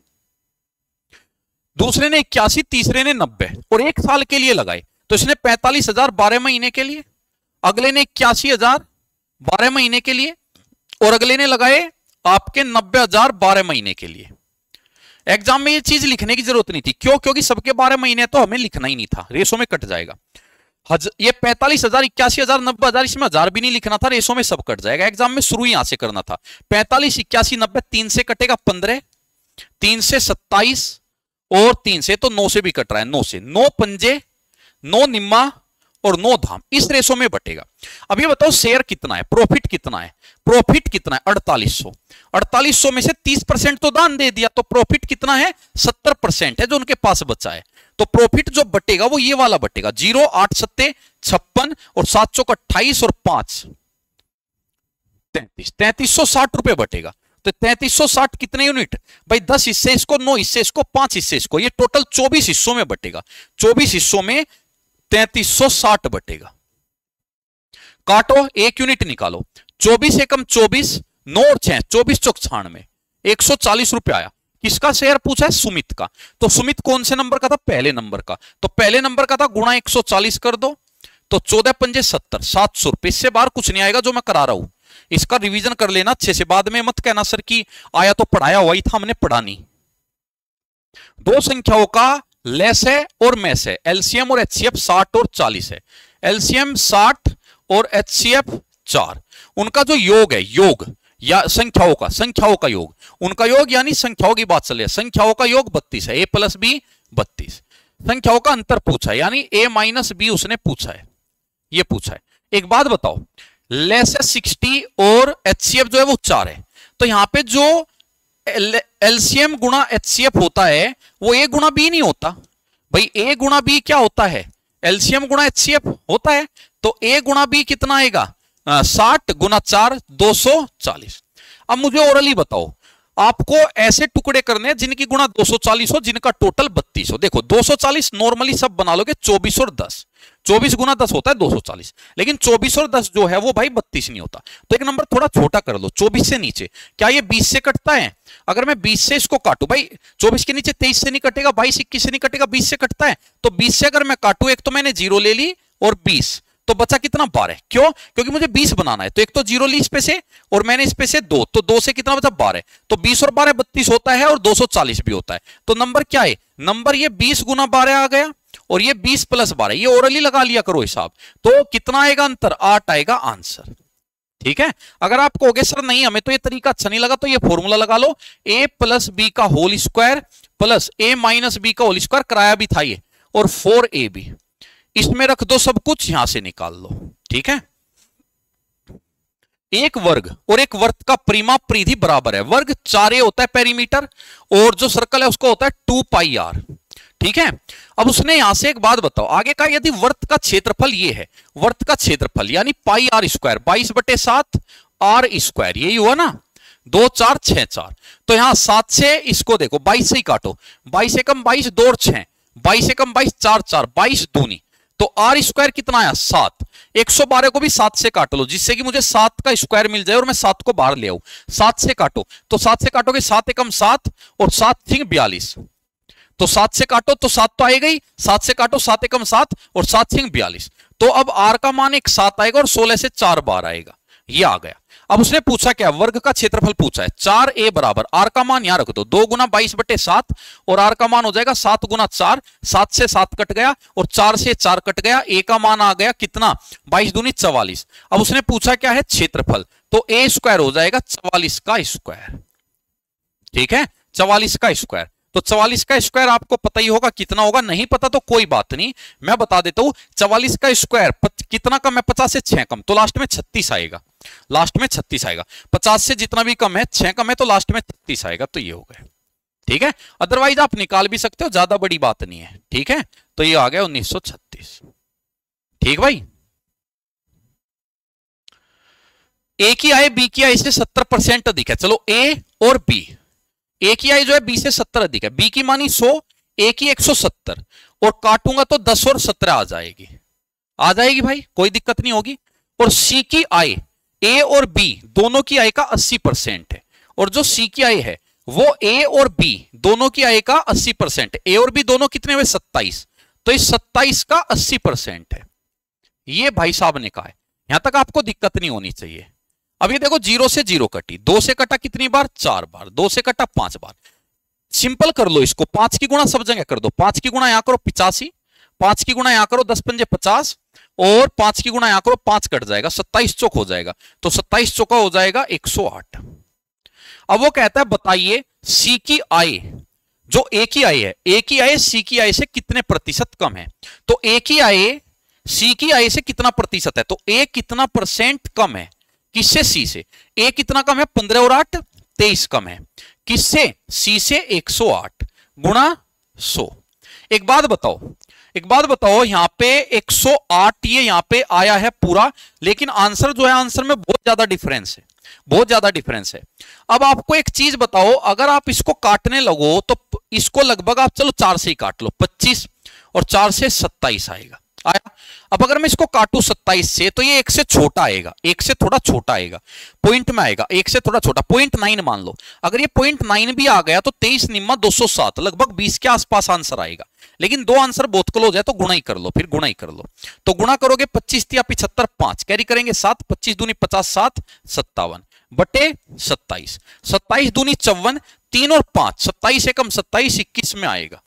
दूसरे ने 81, तीसरे ने 90 और 1 साल के लिए लगाए। तो इसने 45,000 12 महीने के लिए, अगले ने 81,000 12 महीने के लिए, और अगले ने लगाए आपके 90,000 12 महीने के लिए। एग्जाम में ये चीज लिखने की जरूरत नहीं थी। क्यों? क्योंकि सबके 12 महीने तो हमें लिखना ही नहीं था, रेशो में कट जाएगा। ये 45,000, 81,000, 90,000, इसमें 1000 भी नहीं लिखना था, रेशो में सब कट जाएगा। एग्जाम में शुरू यहां से करना था। 45, 81, 90, 3 से कटेगा 15, 3 से 27 और 3 से तो 9 से भी कट रहा है। 9 से 9 पंजे, 9 निम्मा और 9 धाम, इस रेशो में बटेगा। अब ये बताओ शेयर कितना है, प्रॉफिट कितना है। प्रॉफिट कितना है? 4800। 4800 में से 30% तो दान दे दिया, तो प्रॉफिट कितना है? 70% है जो उनके पास बचा है। तो प्रॉफिट जो बटेगा वो ये वाला बटेगा। 0, 8 सत्ते 56 और 7 चौक 28 और 5 33, 3360 रुपए बटेगा। तो 3360 कितने यूनिट भाई? 10 हिस्से इसको, 9 हिस्से इसको, 5 हिस्से इसको, ये टोटल 24 हिस्सों में बटेगा। 24 हिस्सों में 3360 बटेगा। काटो, 1 यूनिट निकालो। 24 एकम 24, 9 और 6, 24 चौक 96, 140 रुपए आया। किसका शेयर पूछा है? सुमित का। तो सुमित कौन से नंबर का था? पहले नंबर का। तो पहले नंबर का था, गुणा 140 कर दो, तो 14 पंजे 70, 700 रुपए। इससे बाहर कुछ नहीं आएगा जो मैं करा रहा हूं। इसका रिवीजन कर लेना अच्छे से, बाद में मत कहना सर कि आया तो पढ़ाया हुआ ही था, हमने पढ़ा नहीं। दो संख्याओं का लेस है और मैस है। एलसीएम और एचसीएफ 60 और 40 है। एलसीएम 60 और एचसीएफ 4। उनका जो योग है, योग या संख्याओं का योग, उनका योग यानी संख्याओं की बात चल रही है। संख्याओं का योग 32 है, a + b 32। संख्याओं का अंतर पूछा है, यानी a - b उसने पूछा है, ये पूछा है। एक बात बताओ, लेस है 60 और एचसीएफ जो है वो 4 है, तो यहां पे जो एलसीएम गुणा एचसीएफ होता है वो a गुणा b नहीं होता भाई। a गुणा b क्या होता है? एलसीएम गुणा एचसीएफ होता है। तो a गुणा b कितना आएगा? 60 गुना 4 240। अब मुझे ओरली बताओ, आपको ऐसे टुकड़े करने हैं जिनकी गुणा 240 हो, जिनका टोटल 32 हो। देखो 240 नॉर्मली सब बना लोगे 24 और 10, 24 गुना 10 होता है 240, लेकिन 24 और 10 जो है वो भाई 32 नहीं होता। तो एक नंबर थोड़ा छोटा कर लो, 24 से नीचे। क्या ये 20 से कटता है? अगर मैं 20 से इसको काटू, भाई 24 के नीचे 23 से नहीं कटेगा, 22 21 से नहीं कटेगा, 20 से कटता है। तो 20 से अगर मैं काटू, एक तो मैंने 0 ले ली और 20, तो बचा कितना 12। क्यों? क्योंकि मुझे 20 बनाना है, तो एक तो 0 ली इस पे से और मैंने इस पे से 2, तो 2 से कितना बचा 12। तो 20 और 12 32 होता है और 240 भी होता है। तो नंबर क्या है? नंबर ये 20 गुना 12 आ गया और ये 20 प्लस 12, ये ओरली लगा लिया करो हिसाब। तो कितना आएगा अंतर? 8 आएगा आंसर। ठीक है। अगर आप कहोगे सर नहीं हमें तो ये तरीका अच्छा नहीं लगा, तो ये फॉर्मूला लगा लो, a प्लस बी का whole square plus a minus B का होल स्क्वायर, कराया भी था ये, और 4ab, इसमें रख दो सब कुछ, यहां से निकाल लो। ठीक है। एक वर्ग और एक वर्त का परिमाप परिधि बराबर है। वर्ग 4a होता है पेरीमीटर और जो सर्कल है उसको होता है 2 पाई r। ठीक है। अब उसने यहां से एक बात बताओ, आगे का यदि वर्त का क्षेत्रफल ये है, वर्त का क्षेत्रफल यानी पाई r स्क्वायर 22/7 r स्क्वायर, यही हुआ ना, 2 4 6 4। तो यहां 7 से इसको देखो 22 से ही काटो, 22 एकम 22, 2 और 6, 22 एकम 22 4 4, 22 दूनी, तो आर स्क्वायर कितना आया 7। 112 को भी 7 से काट लो, जिससे कि मुझे 7 का स्क्वायर मिल जाए और मैं 7 को बाहर ले आऊं। 7 से काटो, तो 7 से काटोगे 7 एकम 7 और 7 थिंग 42, तो 7 से काटो तो 7 तो आएगा ही, 7 से काटो 7 एकम 7 और 7 थिंग 42। तो अब आर का मान एक 7 आएगा और 16 से 4 बार आएगा, ये आ गया। अब उसने पूछा क्या? वर्ग का क्षेत्रफल पूछा है। 4a बराबर आर का मान यहां रख दो, 2 गुना 22/7 और आर का मान हो जाएगा 7 गुना 4, 7 से 7 कट गया और 4 से 4 कट गया, a का मान आ गया कितना? 22 दूनी 44। अब उसने पूछा क्या है? क्षेत्रफल, तो a स्क्वायर हो जाएगा 44 का स्क्वायर। ठीक है, 44 का स्क्वायर। तो 44 का स्क्वायर आपको पता ही होगा कितना होगा, नहीं पता तो कोई बात नहीं, मैं बता देता हूं। 44 का स्क्वायर कितना कम है? 50 से 6 कम, तो लास्ट में 36 आएगा, लास्ट में 36 आएगा। 50 से जितना भी कम है, 6 कम है, तो लास्ट में 36 आएगा, तो ये हो गया। ठीक है, अदरवाइज आप निकाल भी सकते हो, ज्यादा बड़ी बात नहीं है। ठीक है, तो ये आ गया 1936। ठीक भाई, ए की आय बी की आय से 70% अधिक है। चलो ए और बी, ए की आई जो है बी से 70 अधिक है, बी की मानी 100, ए की 170, और काटूंगा तो 10 और 17 आ जाएगी, आ जाएगी भाई, कोई दिक्कत नहीं होगी। और सी की आई, ए और बी दोनों की आय का 80% है, और जो सी की आय है वो ए और बी दोनों की आय का 80% है। ए और बी दोनों कितने हुए? 27, तो इस 27 का 80% है, ये भाई साहब ने कहा है। यहां तक आपको दिक्कत नहीं होनी चाहिए। अब ये देखो 0 से 0 कटी, 2 से कटा कितनी बार? 4 बार, 2 से कटा 5 बार। सिंपल कर लो इसको, 5 की गुणा सब जगह कर दो, 5 की गुणा यहां करो 85, 5 की गुणा यहां करो 10 पंजे 50, और 5 की गुणा यहां करो 5 कट जाएगा, 27 चौक हो जाएगा, तो 27 चौका हो जाएगा 108। अब वो कहता है बताइए सी की आय, जो ए की आय है, ए की आय सी की आय से कितने प्रतिशत कम है? तो ए की आय सी की आय से कितना प्रतिशत है? तो ए कितना परसेंट कम है? किससे? सी से। ए कितना कम है? 15 और 8 23 कम है, किससे? सी से। 108 गुणा 100। एक बात बताओ, एक बात बताओ, यहां पे 108 ये यहां पे आया है पूरा, लेकिन आंसर जो है, आंसर में बहुत ज्यादा डिफरेंस है, बहुत ज्यादा डिफरेंस है। अब आपको एक चीज बताओ, अगर आप इसको काटने लगो तो इसको लगभग आप चलो 4 से ही काट लो, 25 और 4 से 27 आएगा, आया। अब अगर मैं इसको काटू 27 से, तो ये 1 से छोटा आएगा, 1 से थोड़ा छोटा आएगा, पॉइंट में आएगा 1 से थोड़ा छोटा, 0.9 मान लो। अगर ये 0.9 भी आ गया तो 23 निम्मा 207, लगभग 20 के आसपास आंसर आएगा। लेकिन दो आंसर बहुत क्लोज है, तो गुणा ही कर लो, फिर गुणा ही कर लो। तो गुणा करोगे 25 या 75, 5 कैरी करेंगे 7, 25 दूनी 50, 7 57 बटे 27, 27 दूनी 54, 3 और 5 27 एकम 27, 21 में आएगा।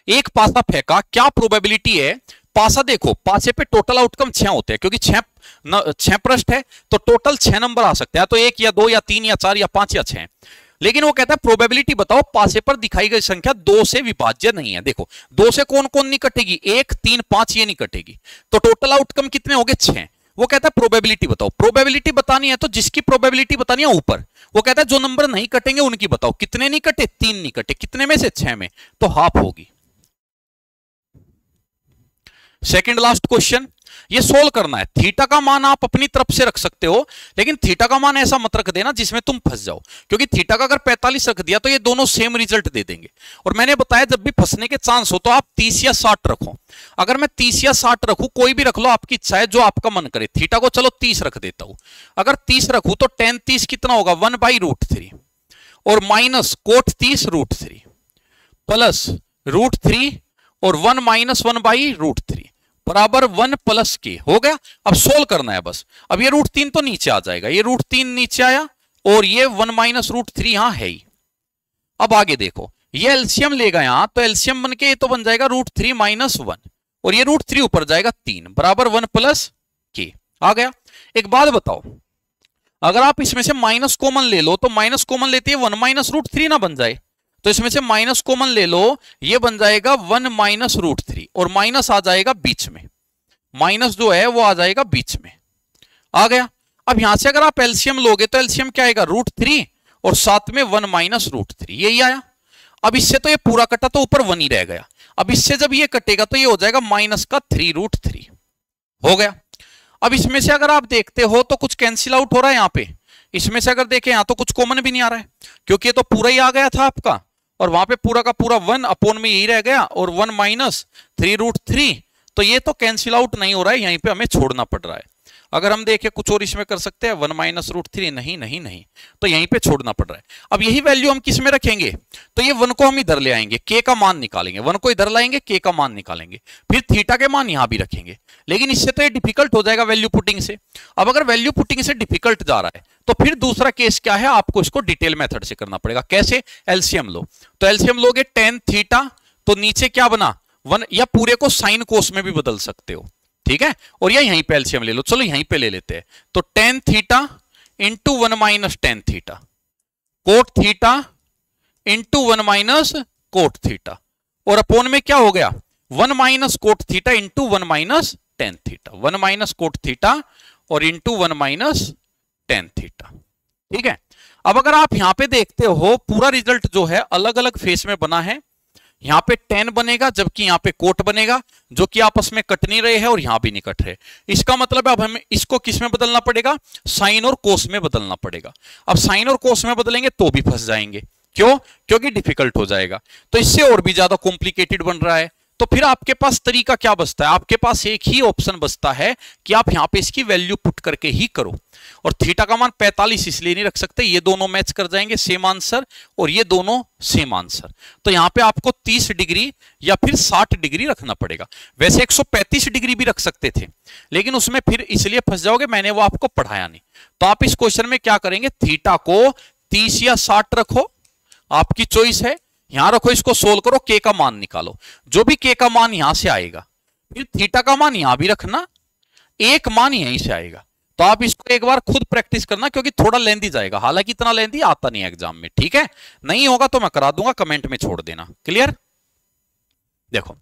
एक पासा फेंका, क्या प्रोबेबिलिटी है? पासा देखो, पासे पे टोटल आउटकम 6 होते हैं, क्योंकि 6 पृष्ठ है तो टोटल 6 नंबर आ सकते हैं, तो 1 या 2 या 3 या 4 या 5 या 6। लेकिन वो कहता है प्रोबेबिलिटी बताओ, पासे पर दिखाई गई संख्या 2 से विभाज्य नहीं है। देखो 2 से कौन कौन नहीं कटेगी? 1 3 5 ये नहीं कटेगी, तो टोटल आउटकम कितने हो गए? 6। वो कहता है प्रोबेबिलिटी बताओ। प्रोबेबिलिटी बतानी है तो जिसकी प्रोबेबिलिटी बतानी है ऊपर, वो कहता है जो नंबर नहीं कटेंगे उनकी बताओ। कितने नहीं कटे? 3 नहीं कटे, कितने में से? 6 में, तो हाफ होगी। सेकंड लास्ट क्वेश्चन, ये सोल्व करना है। थीटा का मान आप अपनी तरफ से रख सकते हो, लेकिन थीटा का मान ऐसा मत रख देना जिसमें तुम फंस जाओ, क्योंकि थीटा का अगर 45 रख दिया तो ये दोनों सेम रिजल्ट दे देंगे। और मैंने बताया जब भी फंसने के चांस हो तो आप 30 या 60 रखो। अगर मैं 30 या 60 रखूं, कोई भी रख लो, आपकी इच्छा है, जो आपका मन करे। थीटा को चलो 30 रख देता हूं। अगर 30 रखूं तो tan 30 कितना होगा, 1/√3 और माइनस कोट 30 √3 प्लस √3 और 1 - 1/√3 बराबर 1 + k हो गया। अब सोल्व करना है बस। अब ये √3 तो नीचे आ जाएगा, ये √3 नीचे आया और ये 1 - √3 यहां है ही। अब आगे देखो, ये एलसीएम लेगा यहां, तो एलसीएम बन के ये तो बन जाएगा √3 - 1 और ये √3 ऊपर जाएगा 3 बराबर 1 + k आ गया। एक बात बताओ, अगर आप इसमें से माइनस कॉमन ले लो तो माइनस कॉमन लेते हैं 1 - √3 ना बन जाए, तो इसमें से माइनस कॉमन ले लो, ये बन जाएगा 1 - √3 और माइनस आ जाएगा बीच में, माइनस जो है वो आ जाएगा बीच में, आ गया। अब यहां से अगर आप एलसीएम लोगे तो एलसीएम क्या आएगा, √3 और साथ में 1 - √3 यही आया। अब इससे तो ये पूरा कटा तो ऊपर 1 ही रह गया। अब इससे जब ये कटेगा तो ये हो जाएगा -3√3 हो गया। अब इसमें से अगर आप देखते हो तो कुछ कैंसिल आउट हो रहा है यहां पे। इसमें से अगर देखें यहां तो कुछ कॉमन भी नहीं आ रहा है, क्योंकि ये तो पूरा ही आ गया था आपका, और वहां पे पूरा का पूरा 1 में यही रह गया और 1 - 3√3, तो ये तो कैंसिल आउट नहीं हो रहा है, यहीं पे हमें छोड़ना पड़ रहा है। अगर हम देखें कुछ और इसमें कर सकते हैं, 1 - √3 नहीं, तो यहीं पे छोड़ना पड़ रहा है। अब यही वैल्यू हम किस में रखेंगे, तो ये 1 को हम इधर ले आएंगे, k का मान निकालेंगे, 1 को इधर लाएंगे, k का मान निकालेंगे, फिर थीटा के मान यहां भी रखेंगे। लेकिन इससे तो ये डिफिकल्ट हो जाएगा वैल्यू पुटिंग से। अब अगर वैल्यू पुटिंग से डिफिकल्ट जा रहा है तो फिर दूसरा केस क्या है, आपको इसको डिटेल मेथड से करना पड़ेगा। कैसे, एलसीएम लो, तो एलसीएम लोगे tan थीटा, तो नीचे क्या बना 1, या पूरे को साइन कोस में भी बदल सकते हो, ठीक है। और यहीं पे एलसीएम ले लो, चलो यहीं पे ले लेते हैं। तो tan theta into 1 - tan theta, cot theta into 1 - cot theta, और अपोन में क्या हो गया 1 - cot theta into 1 - tan theta, 1 - cot theta और इंटू 1 - tan थीटा, ठीक है। अब अगर आप यहां पे देखते हो पूरा रिजल्ट जो है अलग अलग फेस में बना है। यहां पे tan बनेगा जबकि यहां पे कोट बनेगा, जो कि आपस में कट नहीं रहे हैं और यहां भी नहीं कट रहे। इसका मतलब है अब हमें इसको किस में बदलना पड़ेगा, साइन और कोस में बदलना पड़ेगा। अब साइन और कोस में बदलेंगे तो भी फंस जाएंगे, क्यों, क्योंकि डिफिकल्ट हो जाएगा। तो इससे और भी ज्यादा कॉम्प्लिकेटेड बन रहा है। तो फिर आपके पास तरीका क्या बचता है, आपके पास एक ही ऑप्शन बचता है कि आप यहां पे इसकी वैल्यू पुट करके ही करो। और थीटा का मान 45 इसलिए नहीं रख सकते, ये दोनों मैच कर जाएंगे सेम आंसर, और ये दोनों सेम आंसर। तो यहां पे आपको 30 डिग्री या फिर 60 डिग्री रखना पड़ेगा। वैसे 135 डिग्री भी रख सकते थे, लेकिन उसमें फिर इसलिए फंस जाओगे, मैंने वो आपको पढ़ाया नहीं। तो आप इस क्वेश्चन में क्या करेंगे, थीटा को 30 या 60 रखो, आपकी चॉइस है। यहां रखो, इसको सोल्व करो, k का मान निकालो, जो भी k का मान यहां से आएगा, फिर थीटा का मान यहां भी रखना, एक मान यहीं से आएगा। तो आप इसको एक बार खुद प्रैक्टिस करना, क्योंकि थोड़ा लेंथी जाएगा, हालांकि इतना लेंथी आता नहीं है एग्जाम में, ठीक है। नहीं होगा तो मैं करा दूंगा, कमेंट में छोड़ देना, क्लियर। देखो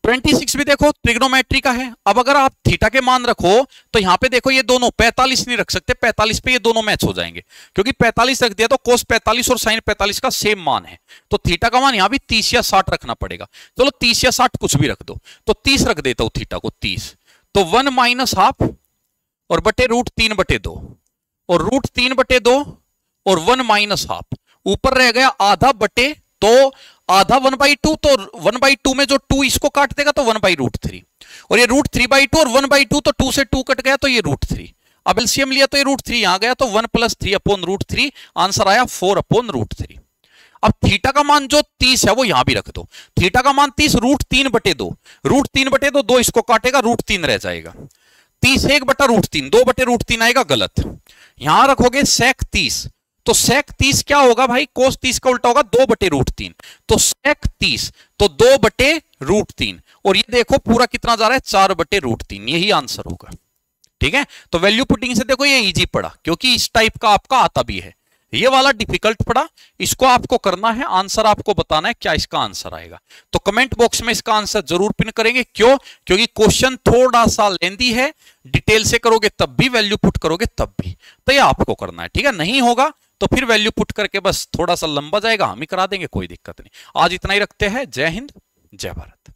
26 भी देखो ट्रिग्नोमेट्री का है। अब अगर आप थीटा के मान रखो तो यहां पे देखो ये दोनों 45 नहीं रख सकते, 45 पे ये दोनों मैच हो जाएंगे, क्योंकि 45 रख दिया तो कोस 45 और साइन 45 का सेम मान है। तो थीटा का मान यहां भी 30 या 60 रखना पड़ेगा। चलो 30 या 60 कुछ भी रख दो, तो 30 रख देता हूं थीटा को 30, तो 1 - हाफ और बटे √3/2 और √3/2 और 1 - हाफ, ऊपर रह गया आधा बटे, तो आधा 1/2, तो 1/2 में जो 2 इसको काट देगा तो 1/√3, और ये √3/2 और 1/2, तो 2 से 2 कट गया तो ये √3। अब एलसीएम लिया तो ये √3 यहां गया, तो 1 + 3/√3 आंसर आया 4/√3। अब थीटा का मान जो 30 है वो यहां भी रख दो, थीटा का मान 30 √3/2, √3/2 2 इसको काटेगा, √3 रह जाएगा, 30 1/√3, 2/√3 आएगा, गलत। यहां रखोगे sec 30, तो sec 30 क्या होगा भाई, cos 30 का उल्टा होगा 2/√3, तो sec 30 तो 2/√3, और ये देखो पूरा कितना जा रहा है 4/√3, यही आंसर होगा, ठीक है। तो वैल्यू पुटिंग से देखो ये इजी पड़ा, क्योंकि इस टाइप का आपका आता भी है। ये वाला डिफिकल्ट पड़ा, इसको आपको करना है, आंसर आपको बताना है क्या इसका आंसर आएगा। तो कमेंट बॉक्स में इसका आंसर जरूर पिन करेंगे, क्यों, क्योंकि क्वेश्चन थोड़ा सा लेंदी है, डिटेल से करोगे तब भी, वैल्यू पुट करोगे तब भी, तो ये आपको करना है, ठीक है। नहीं होगा तो फिर वैल्यू पुट करके बस थोड़ा सा लंबा जाएगा, हम ही करा देंगे, कोई दिक्कत नहीं। आज इतना ही रखते हैं। जय हिंद, जय भारत।